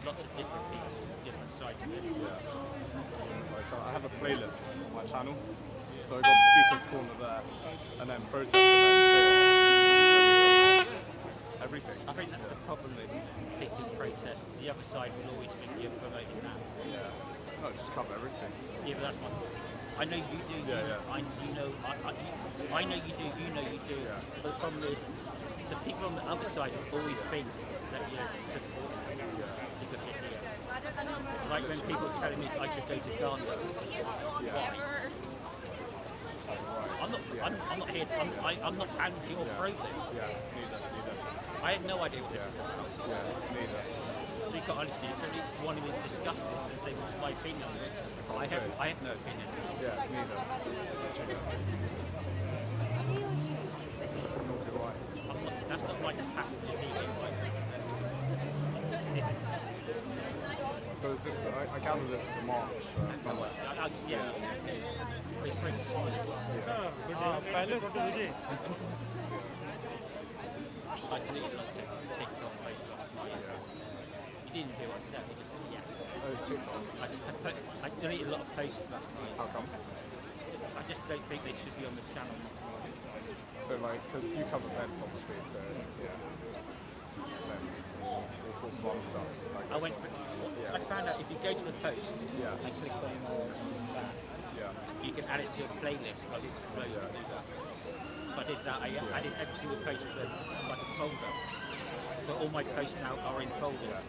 lots of different people, different sides of it. Like, I have a playlist on my channel, so I got the speakers corner there, and then protest events, everything. I think that's the problem with picking protest. The other side will always think you're promoting that. Yeah. No, just cover everything. Yeah, but that's what I know you do. Yeah. I know you do. You know you do. Yeah. But the problem is, the people on the other side always think that you're supporting because you're here. Like when people are telling me I should go to Gaza. I'm not here. I'm not anti or pro this. Yeah, neither. I have no idea what this is about. Yeah, neither. You got honestly, you probably wanted me to discuss this and say what's my opinion on it. I have no opinion. Yeah, neither. Nor do I. That's not my capacity to be So is this, I gather this is a march somewhere. Yeah. It's very solid. I deleted like TikTok post last night. You didn't hear what I said, you just said yes. Oh, TikTok. I deleted a lot of posts last night. How come? I just don't think they should be on the channel. So like, because you cover events obviously, so yeah. Events, all sorts of other stuff. Like, I went for I found out if you go to the post Yeah. and click on that, Yeah. you can add it to your playlist. I did do that. So I did that. I added every single post to like a folder. But all my posts now are in folders.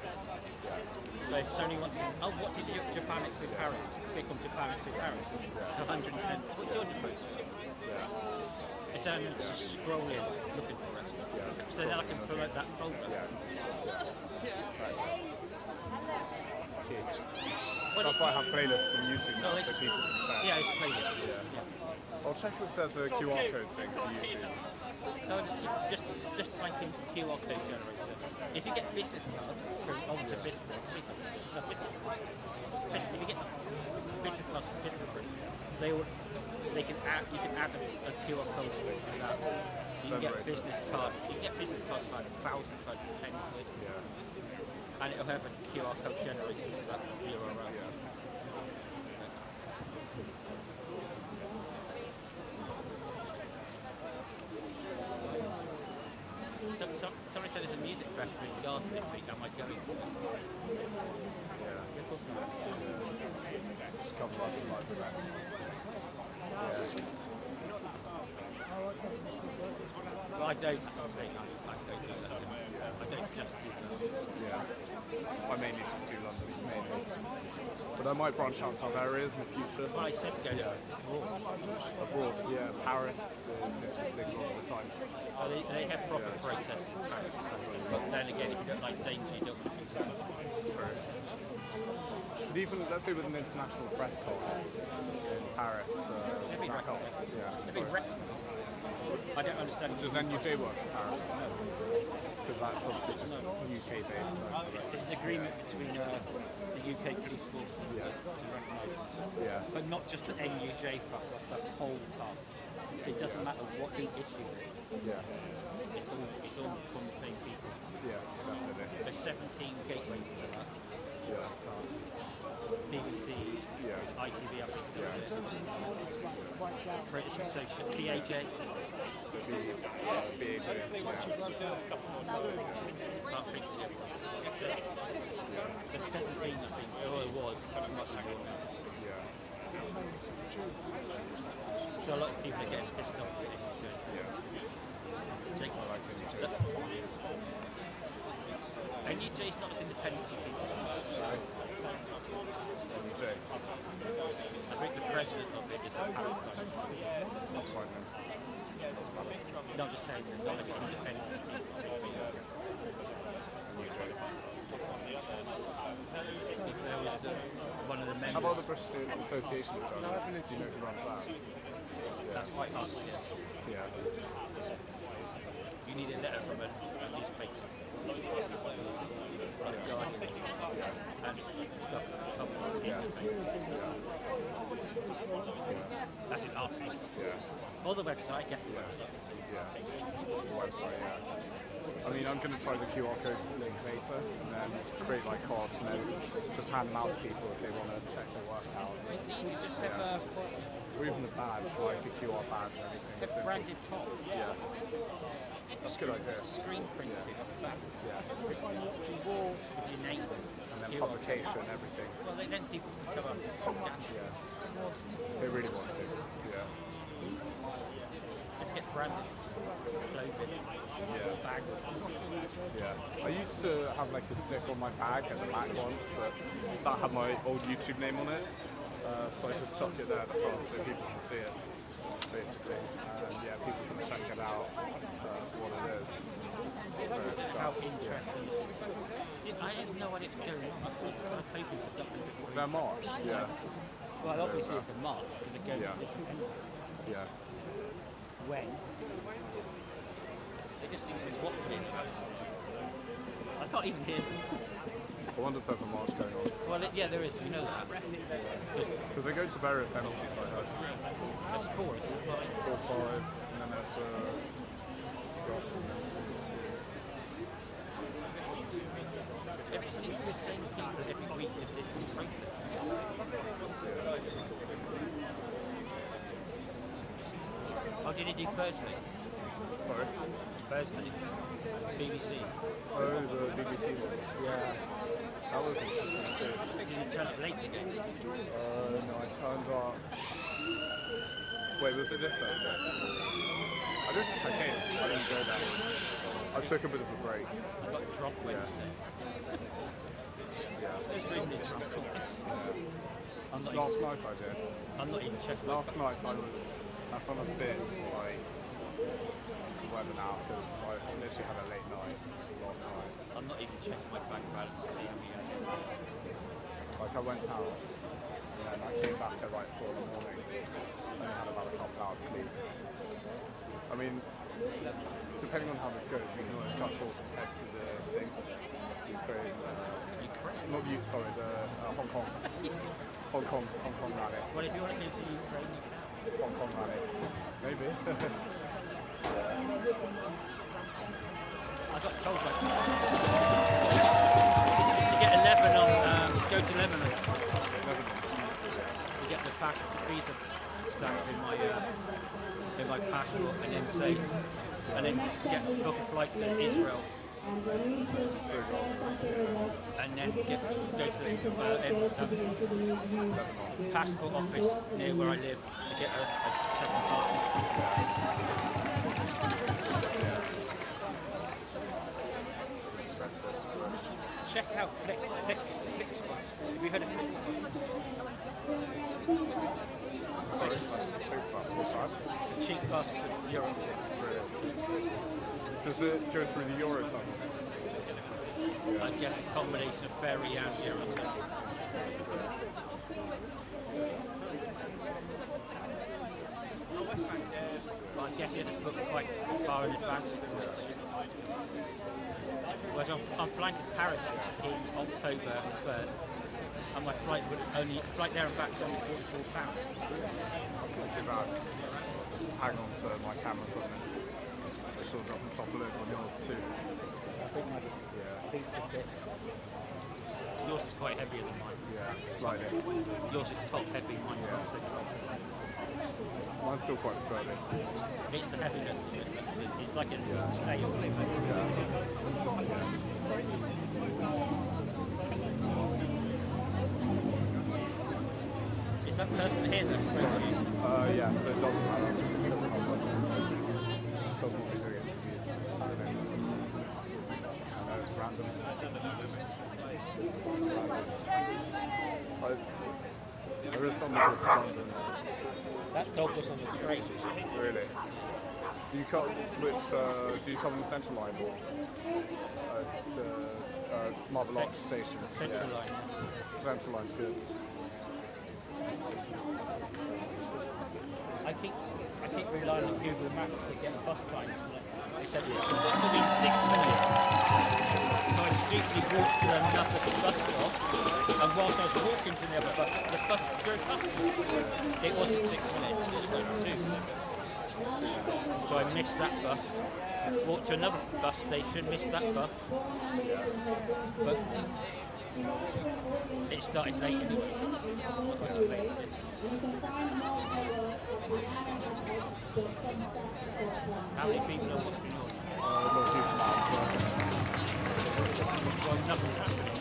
So if somebody wants to, oh, what did Japan next with Paris? Click on Japan next with Paris. 110. What's your post? It's scrolling, looking for it. So then I can promote that folder. That's why I have playlists on YouTube now, so people can share. Yeah, it's playlist. I'll check if there's a QR code thing for YouTube. No, just type in QR code generator. If you get business cards from onto business, if you get business cards from business group, you can add a QR code to that. You can get business cards. You can get business cards for 1,000 cards for 10 quid. And it'll have a QR code generated to that URL. Somebody said there's a music festival in Garden this week. Am I going to it? Yeah. Of course not. Just come live to live event. Well, I don't say no. I don't do that. I don't just do that. Yeah. I mainly just do London, mainly. But I might branch out to other areas in the future. Well, I said go abroad. Abroad, yeah. Paris is interesting all the time. Oh, they have proper protests in Paris. But then again, if you don't like danger, you don't want to do that. But even, let's say with an international press call in Paris, Every that record. helps. Yeah. Every record. I don't understand. Does NUJ work in Paris? Because that's obviously just UK based. It's an agreement between the UK police force and Yeah. Yeah. but not just the NUJ pass, that's the whole pass. So it doesn't matter what the issue is. Yeah. It's all from the same people. Yeah, definitely. There's 17 gateways to that. Yeah. BBC, Yeah. ITV, up to Yeah. British Association, PAJ. BAJ. Start thinking of it. There's 17, I think. Oh, it was. Something much more now. Yeah. So a lot of people are getting pissed off with it. Yeah. Jake, I like NUJ. NUJ is not as independent as you think. NUJ. I think the president of it is a parasite. That's fine then. No, I'm just saying there's not as independent as people. NUJ. If there was one of the members, How about the British Association of Journalists? Do you know who runs that? that's quite hard to get. Yeah. You need a letter from a newspaper. Like Guardian. And stuff. That's in Arsenal. Yeah. Or the website, I guess the website. Yeah. The website, yeah. I mean, I'm going to try the QR code link later and then create like cards and then just hand them out to people if they want to check their work out. You just have Or even a badge, like a QR badge and everything. a branded top. Yeah. That's a good idea. Screen printed off the back. Yeah. With your name. And then QR. publication, everything. Well, then people can come up and scan it. Yeah. They really want to. Yeah. Just get branded clothing. Yeah. Bag. Yeah. I used to have like a stick on my bag as a Mac once, but that had my old YouTube name on it. So I just stuck it there at the front so people can see it, basically. And yeah, people can check it out for what it is. How interesting. I have no idea what's going on. I was hoping for something before. Is there a march? Yeah. Well, obviously it's a march, but it goes Yeah. different. Yeah. When? They just seem to be watching. I can't even hear them. I wonder if there's a march going on. Well, yeah, there is. You know that. Because they go to various embassies, I heard. That's 4, isn't it? 5. 4, 5, and then there's gosh, Every seems to be the same people every week of different protests. Oh, did he do Thursday? sorry. Thursday? BBC. Oh, the BBC one. Yeah. That was interesting too. Did you turn up late again? No, I turned up. Wait, was it this Thursday? I don't think I came. I didn't go there. I took a bit of a break. I got dropped Wednesday. Yeah. Just really drunk. I'm not Last even, night I did. I'm not even checking. Last night that's on a bit like weather now because I literally had a late night last night. I'm not even checking my bank balance to see how many I have. Like I went out and then I came back at like 4 in the morning and I had about a couple hours sleep. I mean, depending on how this goes, we can always cut short and head to the thing. Ukraine, not you, sorry, the Hong Kong rally. Well, if you want to go to Ukraine, you can. Hong Kong rally. Maybe. I got told like to get 11 on, go to Lebanon. To get the visa stamp in my passport and then say, and then book a flight to Israel. And then go to the passport office near where I live to get a second passport. Check out Flixbus. Have you heard of Flixbus? It's a cheap bus to Europe. Does it go through the Eurotunnel? I guess a combination of ferry and Eurotunnel. Well, I guess you have to book quite far in advance. Whereas I'm flying to Paris in October 3rd, and my flight there and back is only £44. That's not too bad. Just hang on to my camera equipment. Make sure it doesn't topple over on yours too. I think yours is quite heavier than mine. Yeah, slightly. Yours is top heavy, mine is not so top. Mine's still quite sturdy. It's the heaviness. It's like a sail. Is that person here that's friendly? Yeah, but it doesn't matter. Just a still cover. Doesn't want me doing interviews. I don't know, it's random. There is something called London. That dog was on the straight. Really? Do you come do you come on the Central Line or the Marble Arch Station? Central Line. Central Line's good. I keep relying on Google Maps to get a bus time. They said it's within 6 minutes. So I stupidly walked to another bus stop, and whilst I was walking to the other bus, the bus drove past me. It wasn't 6 minutes, it was 2. So I missed that bus. Walked to another bus station, missed that bus. But it started late anyway. How many people are watching yours? Not a huge amount, Well, nothing's happening.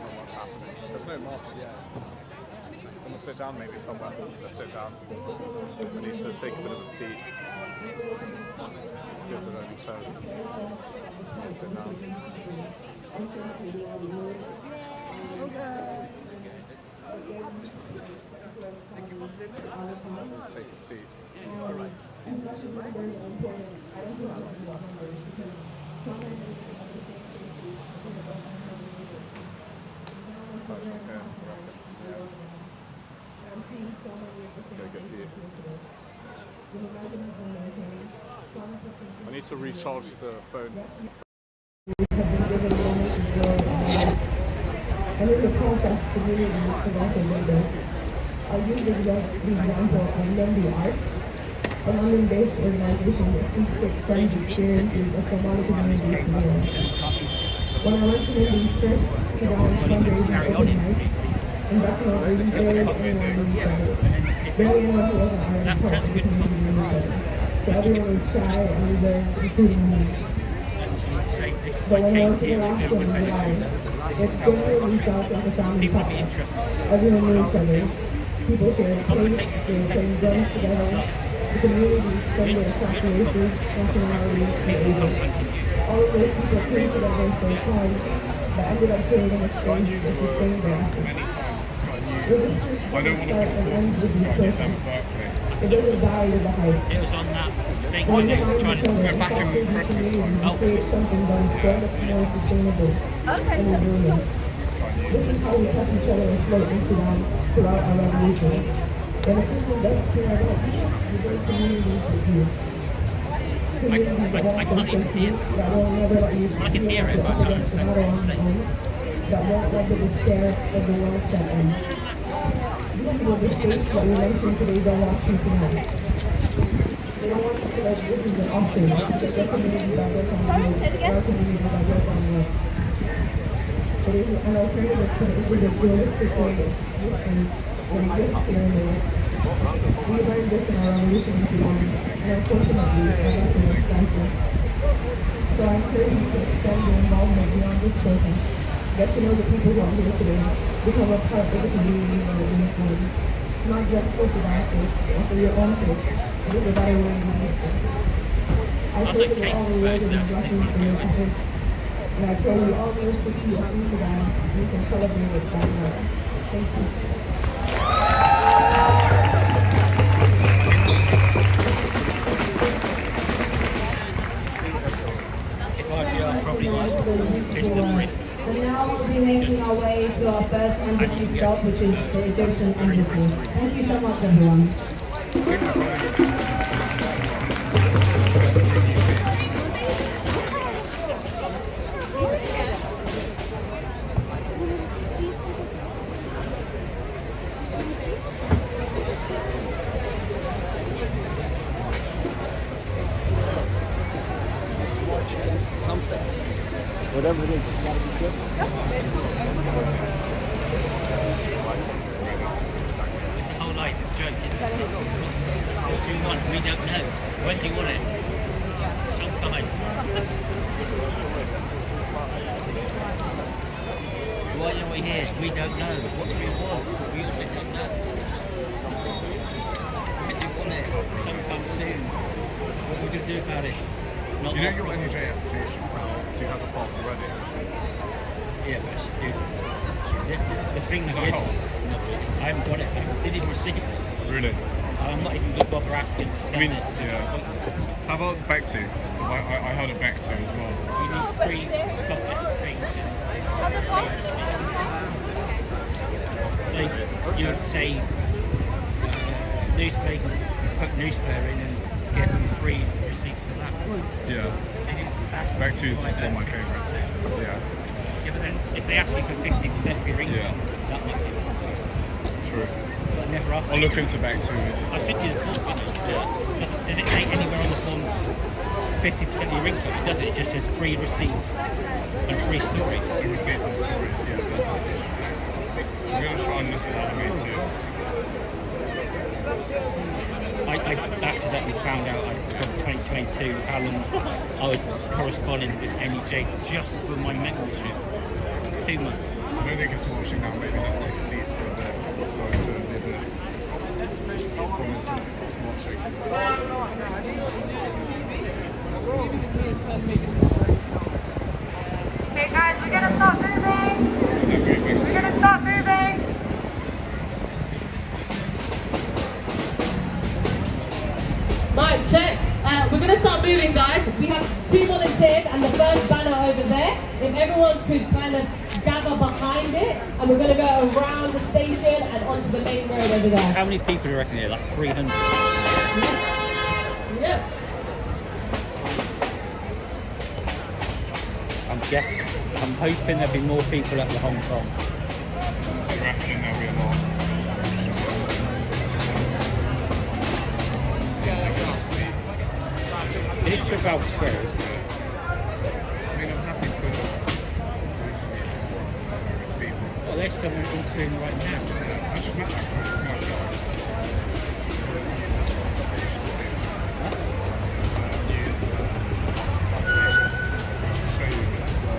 not much happening. There's no market yet. I'm going to sit down maybe somewhere. Let's sit down. I need to take a bit of a seat. Feel that only chairs. I'll sit down. Take a seat. Such okay. Very good for you. I need to recharge the phone. And in the process, community is also leader. I'll use the example of Lembi Arts, a London-based organization that seeks to extend the experiences of Somali communities to the world. When I went to Lembi's first Sudan fundraising open night, and definitely very anyone knew each other. Barely anyone who wasn't already part of the community knew each other. So everyone was shy and reserved, including me. But when I went to the last one in July, it genuinely felt like a family People would be party. interested. Everyone knew each other. People shared plates, they were playing drums together. The community extended across races, nationalities, and ages. All of those people came together for a cause that ended up creating a space to sustain their efforts. Resistance doesn't start and end with these protests. It doesn't die with the hype. It was on that thing When when we they were find trying each to other, back in foster these Christmas communities, time. we create something that is so much more sustainable and resilient. This is how we kept each other afloat in Sudan throughout our revolution. When a system doesn't care about you, those communities with you. Communities that won't feel safety, that won't never let you I can hear it, up but against the battle on your own, that won't let the despair of the world step in. This is what the states that we mentioned today don't want you to know. They don't want you to know this is an option. That their communities are built on you, our communities are built on you. It is an alternative to the individualistic way of existing that exists here in the West. We learned this in our revolution in Sudan, and unfortunately, our lesson is stifled. So I encourage you to extend your involvement beyond this protest. Get to know the people who are here today. Become a part of the community that are being formed. Not just for Sudan's sake, but for your own sake. It is a better way of existing. I pray that you're all rewarded in blessings for your efforts. And I pray we all live to see a free Sudan. We can celebrate it right now. Thank you. If I feel I'm probably like, it's the brief. So now we'll be making our way to our first embassy stop, which is the Egyptian embassy. Thank you so much, everyone. Whatever it is, it's got to be good. The whole life is joking. What do you want? We don't know. When do you want it? Sometime. Why are we here? We don't know. What do we want? We don't know. When do you want it? Sometime soon. What are we going to do about it? Not You know your NUJ application, do you have a pass already? Yeah, but the thing is, Is that whole? I haven't got it. I didn't receive it. Really? I'm not even going to bother asking. I mean, yeah. How about back to? Because I heard of back to as well. You need 3 copies things. Like, you would say newspaper, put newspaper in and get them 3 receipts for that. Yeah. Back to is one of my favourites. Yeah. Yeah, but then if they ask you for 50% of your income, Yeah. that might be. True. But I never asked. I'll look into back to. I sent you the form, Does it say anywhere on the form 50% of your income? It doesn't. It just says 3 receipts and 3 stories. So receipts and stories, yeah. That's good. I'm going to try and look at that way too. I accidentally found out from 2022 how long I was corresponding with NEJ just for my membership. 2 months. I don't think it's watching now. Maybe let's take a seat for a bit. Sorry to be a bit from until it starts watching. Okay guys, we're gonna start moving. We're gonna start moving. Mic check. We're going to start moving, guys. We have 2 volunteers and the first banner over there. If everyone could kind of gather behind it, and we're going to go around the station and onto the main road over there. How many people do you reckon here? Like 300? Yeah. I'm hoping there'll be more people at the Hong Kong. I reckon there'll be a lot. It's about squares. I mean, I'm happy to interview as well. Various people. Well, there's someone interviewing right now. I just met that guy. Nice guy. News application. I'll show you.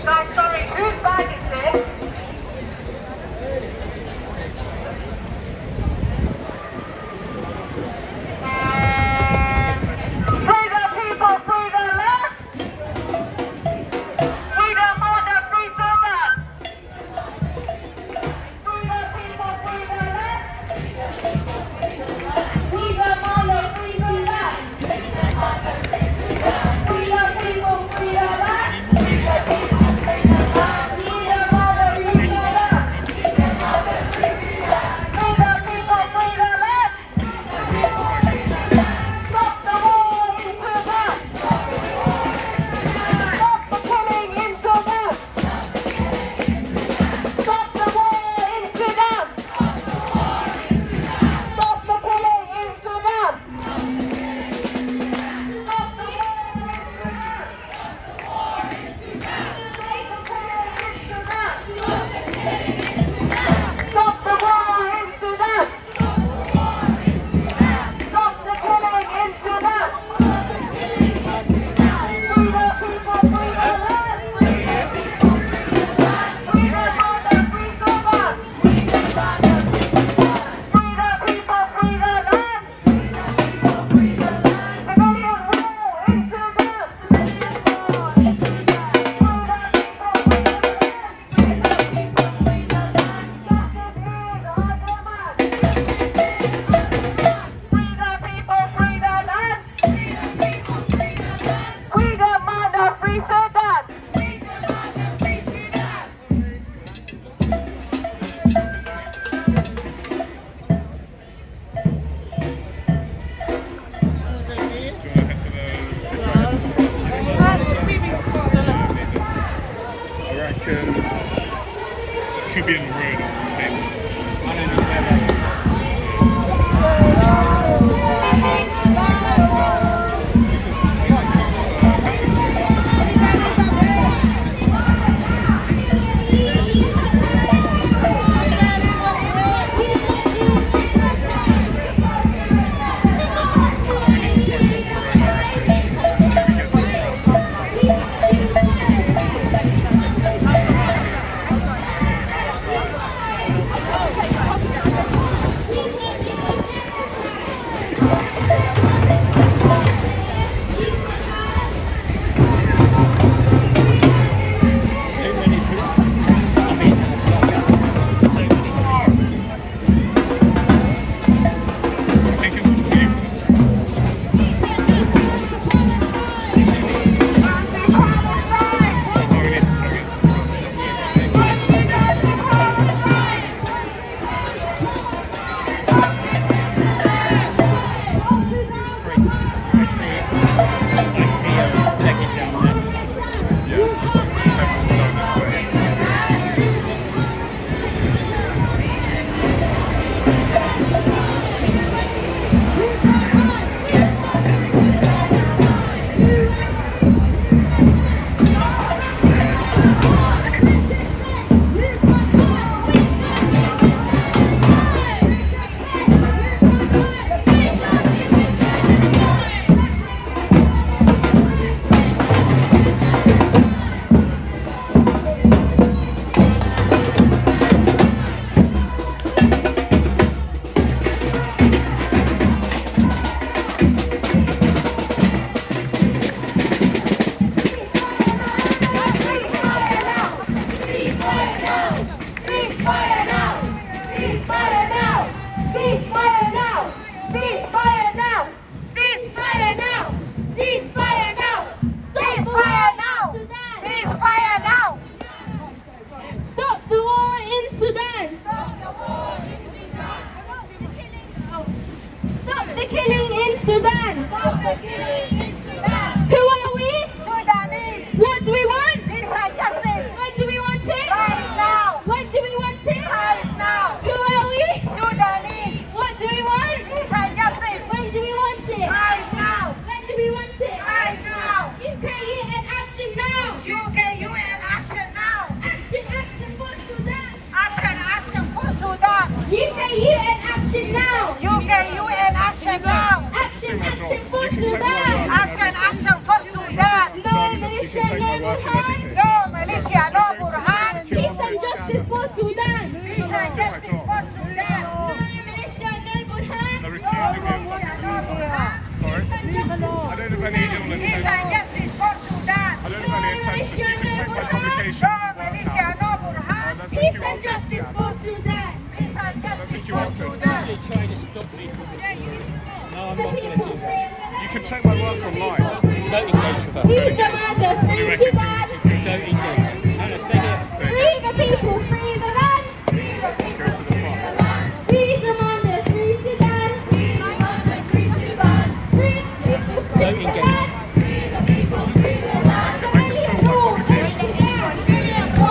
Guys, sorry, whose bag is this? Free the people, free the land. Freedom order, free Sudan. Free the people, free the land. Freedom order, free Sudan. Free the people, free the land. Freedom order, free Sudan. Free the people, free the land. Stop the war in Sudan. Stop the killing in Sudan. Stop the war in Sudan. Stop the killing in Sudan. Stop the war in Sudan. Stop the war in Sudan. Stop the killing in Sudan. Free the people, free the land. Free the mother, free Sudan. Free the people, free the land. Civilian rule in Sudan. Free the people, free the land. Justice is our demand. Free the people, free the land. Free the mother, free Sudan. I reckon could be in the road. my work and everything. No militia, no Burhan. Peace and justice for Sudan. Peace and justice for Sudan. No militia, no Burhan. They're accusing him. Sorry? I don't have any ill Peace intention. and justice for Sudan. I don't have any intention. You can check my publications. No militia, no Burhan. Let's Peace think you and want it. justice for Sudan. Peace and Let's justice think you for want it. Sudan. You're trying to stop me from The people free. You can check my work online. Don't engage with her. We demand a What do you free reckon? Sudan. Don't engage. No, no, stay here. Free the people, free the land. Go to the front. We demand a free Sudan. We demand a free Sudan. Free the people, free Don't the engage. land. Free the people, free the land. control my publications.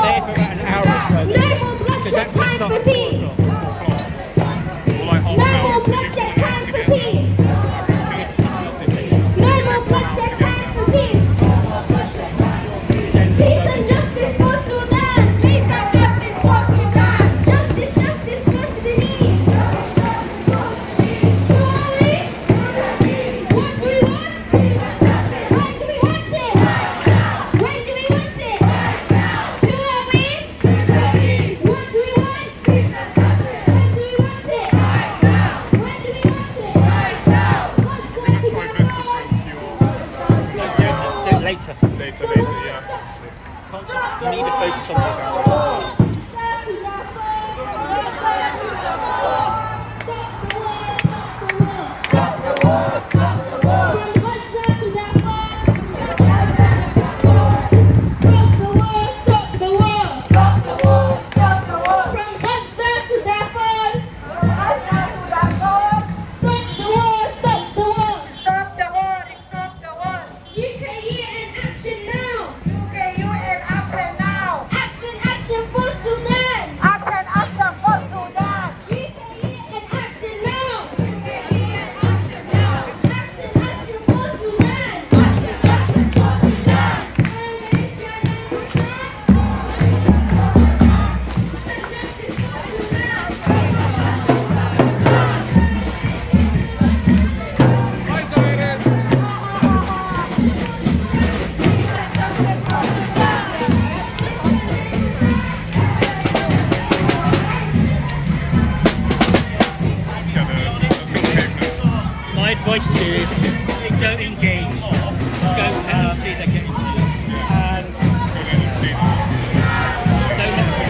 Stay for about an hour or so. No more bloodshed, time for peace. Well, I hold No out more to bloodshed, get time for together. peace. No more bloodshed, time for peace. Peace and justice for Sudan. Peace and justice for Sudan. Justice, justice for Sudanese. Who are we? What do we want? When do we want it? When do we want it? Who are we? What do we want? When do we want it? When do we want it? What's We can try that? best to bring Do it later. later, yeah. You need to focus on what's Stop the war, stop the war. UK in action now! UK UN action now. Action, action for Sudan! Action, action for Sudan. UK in action now! Action now. Action, action for Sudan! Action, action for Sudan! My advice to you is don't engage. Go and see they're getting to you. And don't let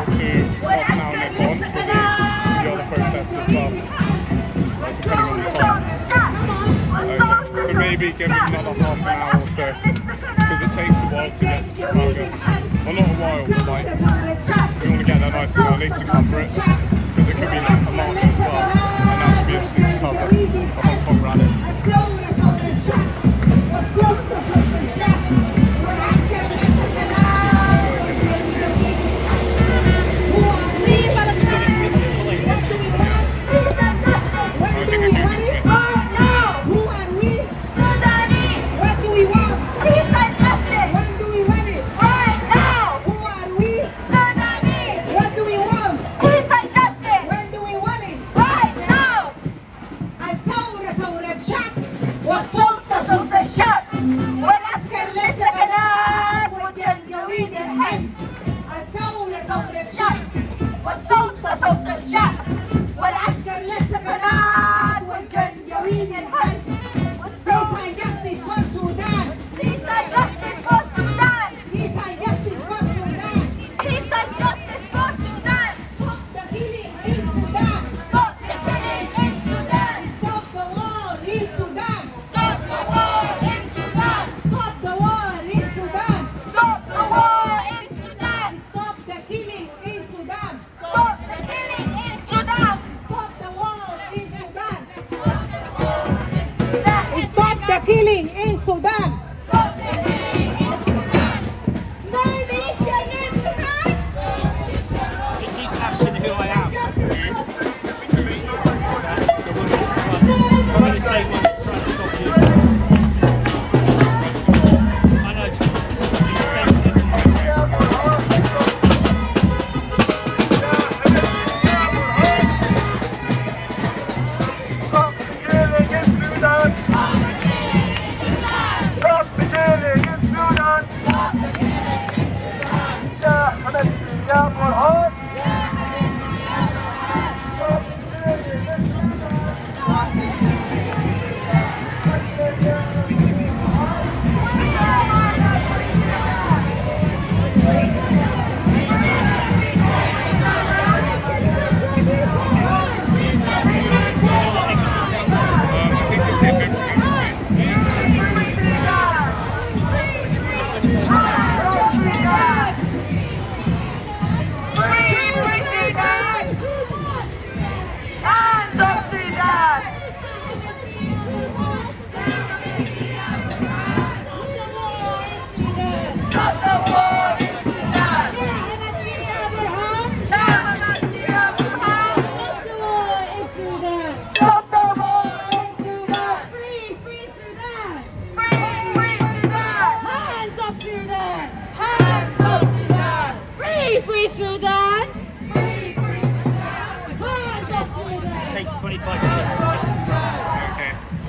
to half an hour in advance for the other protesters, but depending on the time. Okay, so maybe give them another half an hour or so, because it takes a while to get to Trafalgar. Well, not a while, but like, we want to get there nice and early to cover it, because it could be like a march as well, and that should be interesting to cover the Hong Kong rally. Killing in Sudan.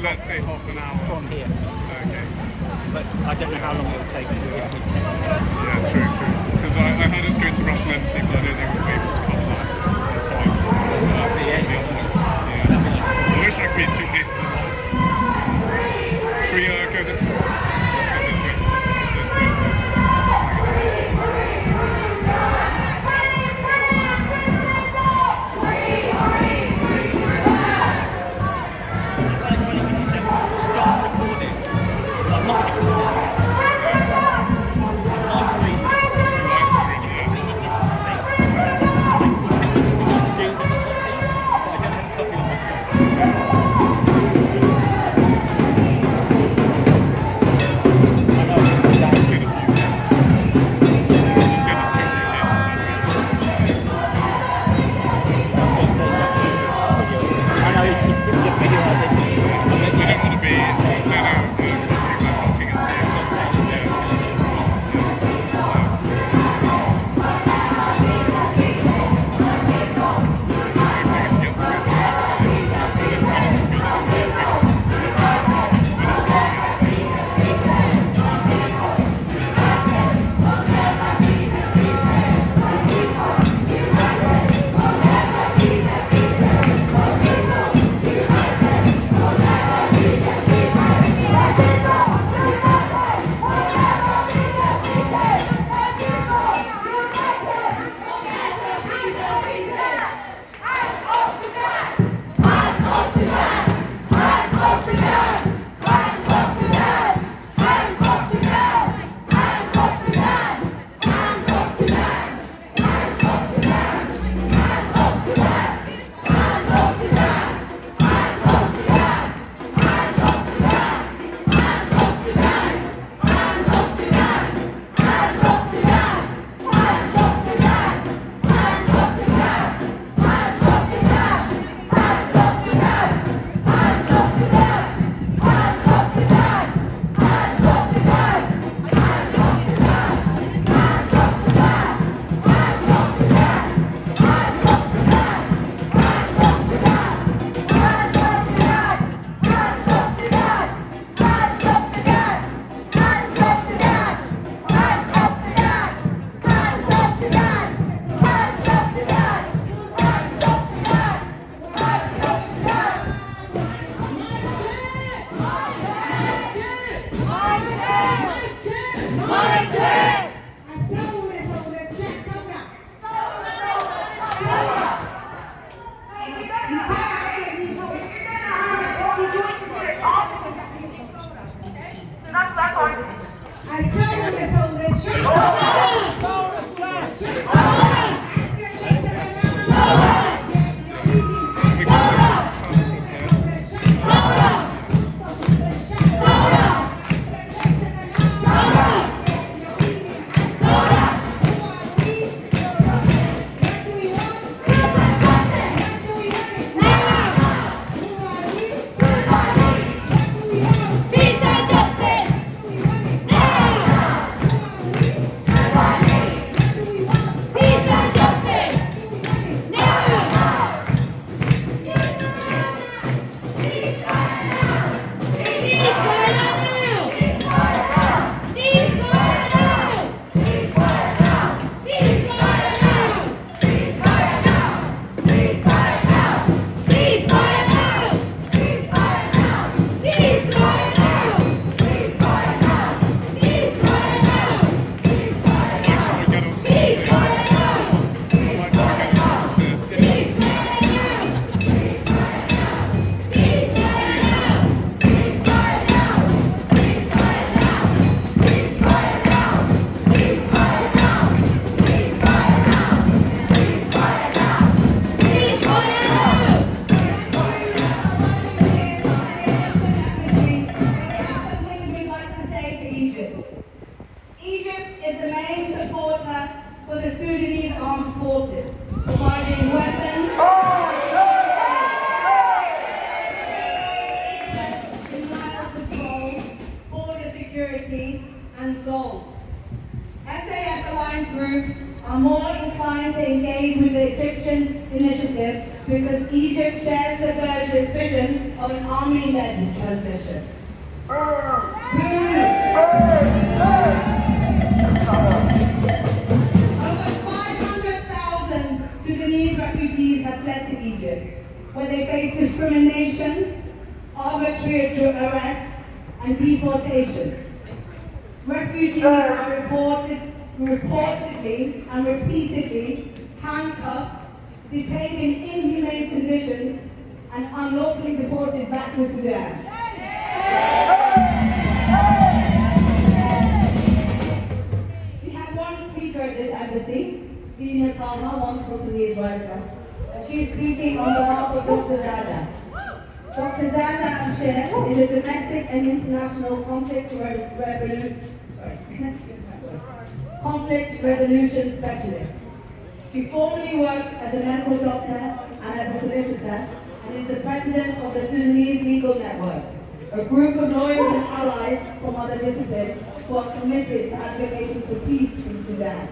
Let's say half an hour. From here. Okay. But I don't know how long it will take to get me sent. Yeah, true. Because I heard it's going to Russian embassy, but I don't think we'll be able to cover that in time. I wish I could be in two places at once. Should we go this way? Let's go this way. Let's go this way. the Egyptian initiative because Egypt shares the vision of an army-led transition. Over 500,000 Sudanese refugees have fled to Egypt, where they face discrimination, arbitrary arrest, and deportation. Refugees are reportedly and repeatedly handcuffed, detained in inhumane conditions, and unlawfully deported back to Sudan. We have one speaker at this embassy, Dina Talha, wonderful Sudanese writer. She is speaking on behalf of Dr. Zada. Dr. Zada Asher is a domestic and international conflict resolution specialist. She formerly worked as a medical doctor and as a solicitor, and is the president of the Sudanese Legal Network, a group of lawyers and allies from other disciplines who are committed to advocating for peace in Sudan,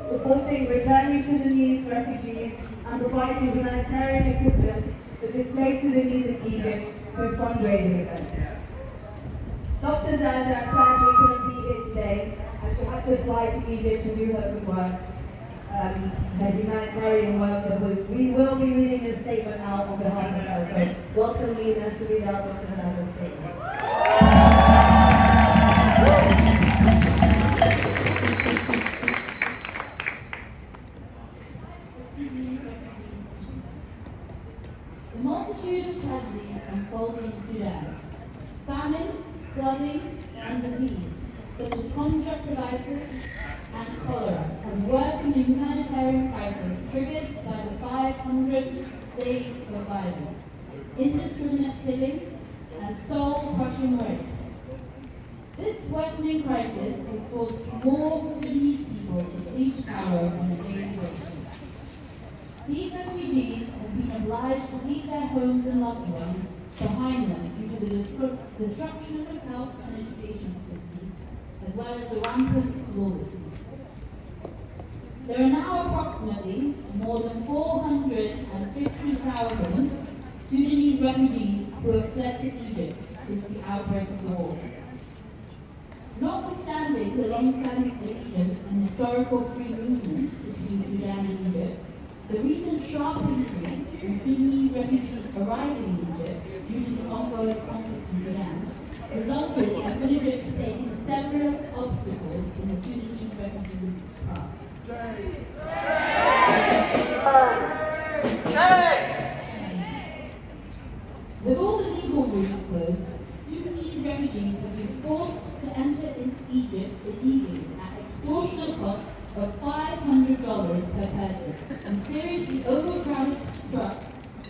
supporting returning Sudanese refugees and providing humanitarian assistance for displaced Sudanese in Egypt through fundraising events. Dr. Zada sadly couldn't be here today as she had to fly to Egypt to do her good work, her humanitarian work, but we will be reading this statement out on behalf of her. So welcome Lena to read out Dr. Zada's statement. The multitude of tragedies unfolding in Sudan, famine, flooding, and disease, such as conjunctivitis and cholera, has worsened the humanitarian crisis triggered by the 500 days of violence, indiscriminate killing, and soul-crushing rape. This worsening crisis has forced more Sudanese people to flee to Cairo on a daily basis. These refugees have been obliged to leave their homes and loved ones behind them due to the destruction of health and education facilities, as well as the rampant lawlessness. There are now approximately more than 450,000 Sudanese refugees who have fled to Egypt since the outbreak of the war. Notwithstanding the long-standing allegiance and historical free movement between Sudan and Egypt, the recent sharp increase in Sudanese refugees arriving in Egypt due to the ongoing conflict in Sudan resulted in Egypt facing several obstacles in the Sudanese refugees' path. With all the legal routes closed, Sudanese refugees have been forced to enter in Egypt illegally at extortionate costs of $500 per person and seriously overcrowded trucks,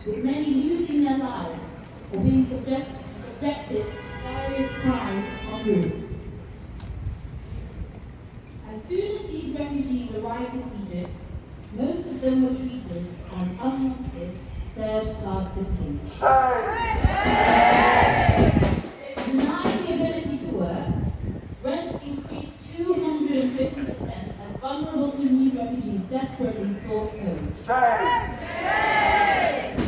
with many losing their lives or being subjected to various crimes en route. As soon as these refugees arrived in Egypt, most of them were treated as unwanted third-class citizens. Denied the ability to work, rents increased 250% as vulnerable Sudanese refugees desperately sought homes.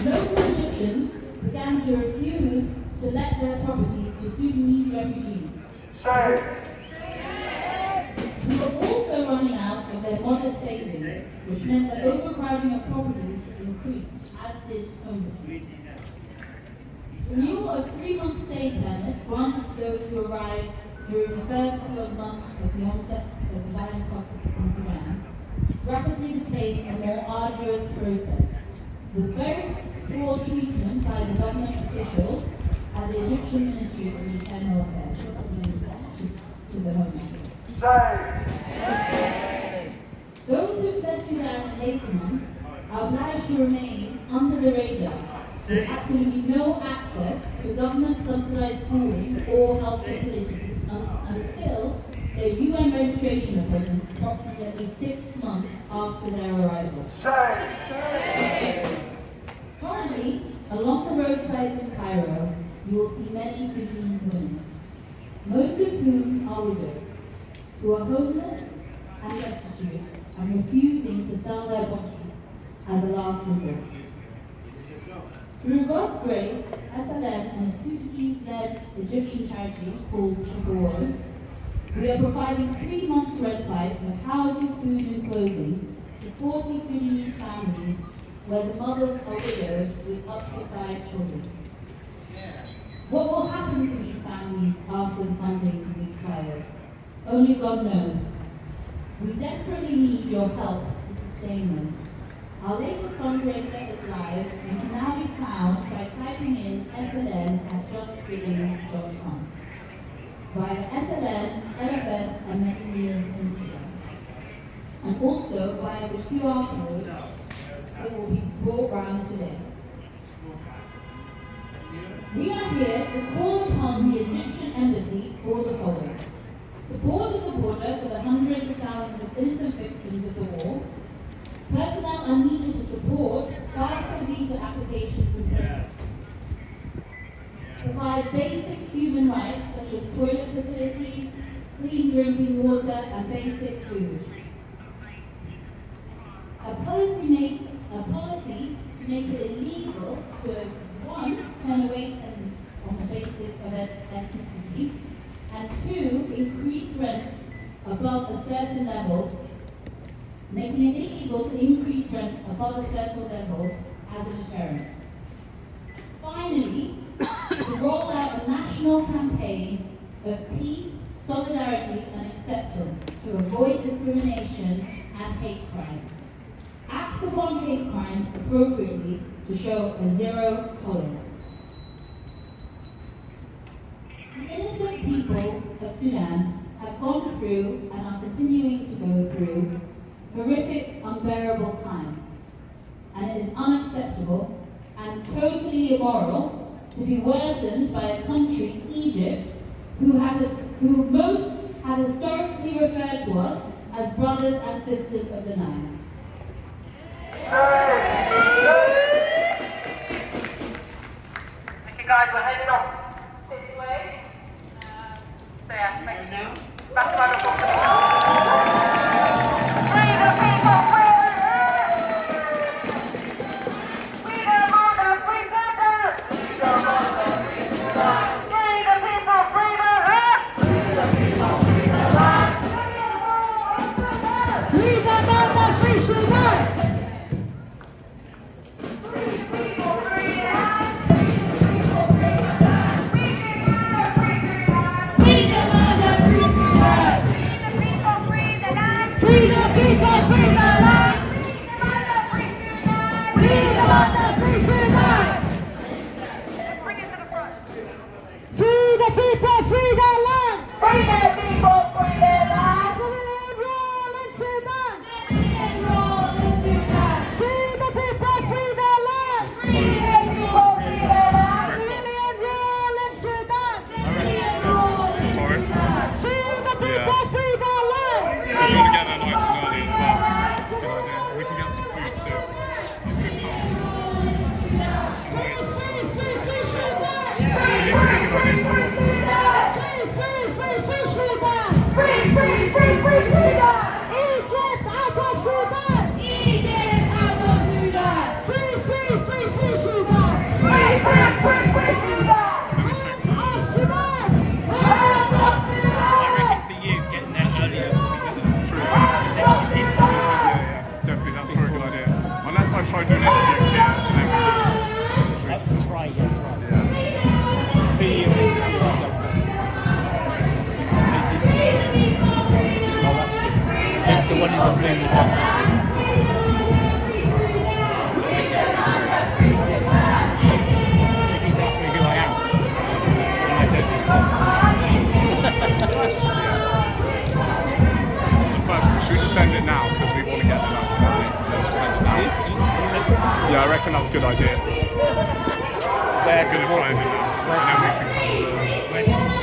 Local Egyptians began to refuse to let their properties to Sudanese refugees. We were also running out of their modest savings, which meant that overcrowding of properties increased, as did homelessness. Renewal of 3-month stay permits granted to those who arrived during the first couple of months of the onset of the violent conflict in Sudan rapidly became a more arduous process, with very poor treatment by the government officials at the Egyptian Ministry of Internal Affairs to the homeland. Those who fled Sudan in later months are obliged to remain under the radar, with absolutely no access to government-subsidized schooling or health facilities until their UN registration appointments approximately 6 months after their arrival. Currently, along the roadsides in Cairo, you will see many Sudanese women, most of whom are widows, who are homeless and destitute and refusing to sell their bodies as a last resort. Through God's grace, SLN and a Sudanese-led Egyptian charity called Chapawar, we are providing 3 months respite of housing, food and clothing to 40 Sudanese families where the mothers are widowed with up to 5 children. What will happen to these families after the funding expires? Only God knows. We desperately need your help to sustain them. Our latest fundraiser is live and can now be found by typing in SLN at justgiving.com via SLN, LFS and Macmillan's Instagram. And also via the QR code that will be brought round today. We are here to call upon the Egyptian embassy for the following. Support at the border for the hundreds of thousands of innocent victims of the war. Personnel are needed to support faster visa applications and process. Provide basic human rights such as toilet facilities, clean drinking water and basic food. A policy to make it illegal to 1. turn away on the basis of ethnicity, and 2. increase rents above a certain level, making it illegal to increase rents above a certain level as a deterrent. Finally, to roll out a national campaign of peace, solidarity and acceptance to avoid discrimination and hate crimes. Act upon hate crimes appropriately to show a zero tolerance. The innocent people of Sudan have gone through and are continuing to go through horrific, unbearable times. And it is unacceptable and totally immoral to be worsened by a country, Egypt, who most have historically referred to us as brothers and sisters of the Nile. Okay guys, we're heading off this way. So yeah, thank you. Back to my free the people, free the free Sudan! Free the mother, free Sudan! Free the people, free the land! Free the people, free the land! Free the mother, free Sudan! Try doing an interview here and then That's right, yes, right. Next to one is on blue. He's asked me who I am. And I In fact, should we just send it now because we want to get the nice money? Let's just send it now. Yeah, I reckon that's a good idea. They're going to try and do that. And then we can come to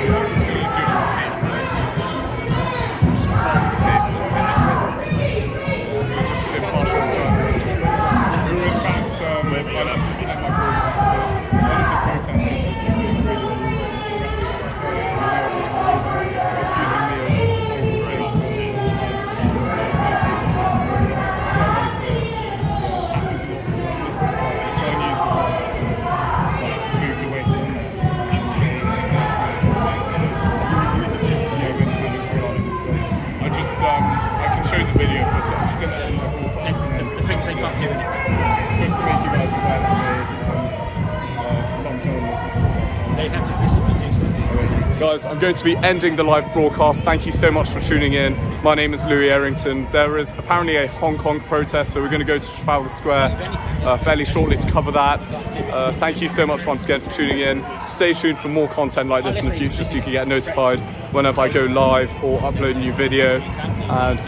we're just going to do the pay for this. We're just impartial journalists. We were in fact, I know this isn't in my broadcast, but one of the protesters was accusing me of just to make you guys aware that some journalists. They have to physically do something. Guys, I'm going to be ending the live broadcast. Thank you so much for tuning in. My name is Louis Errington. There is apparently a Hong Kong protest, so we're going to go to Trafalgar Square fairly shortly to cover that. Thank you so much once again for tuning in. Stay tuned for more content like this in the future so you can get notified whenever I go live or upload a new video. And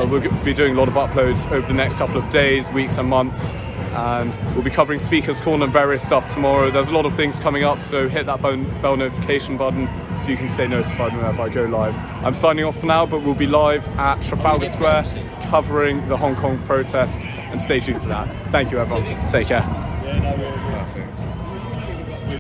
we'll be doing a lot of uploads over the next couple of days, weeks and months. And we'll be covering Speaker's Corner and various stuff tomorrow. There's a lot of things coming up, so hit that bell notification button so you can stay notified whenever I go live. I'm signing off for now, but we'll be live at Trafalgar Square covering the Hong Kong protest, and stay tuned for that. Thank you, everyone. Take care.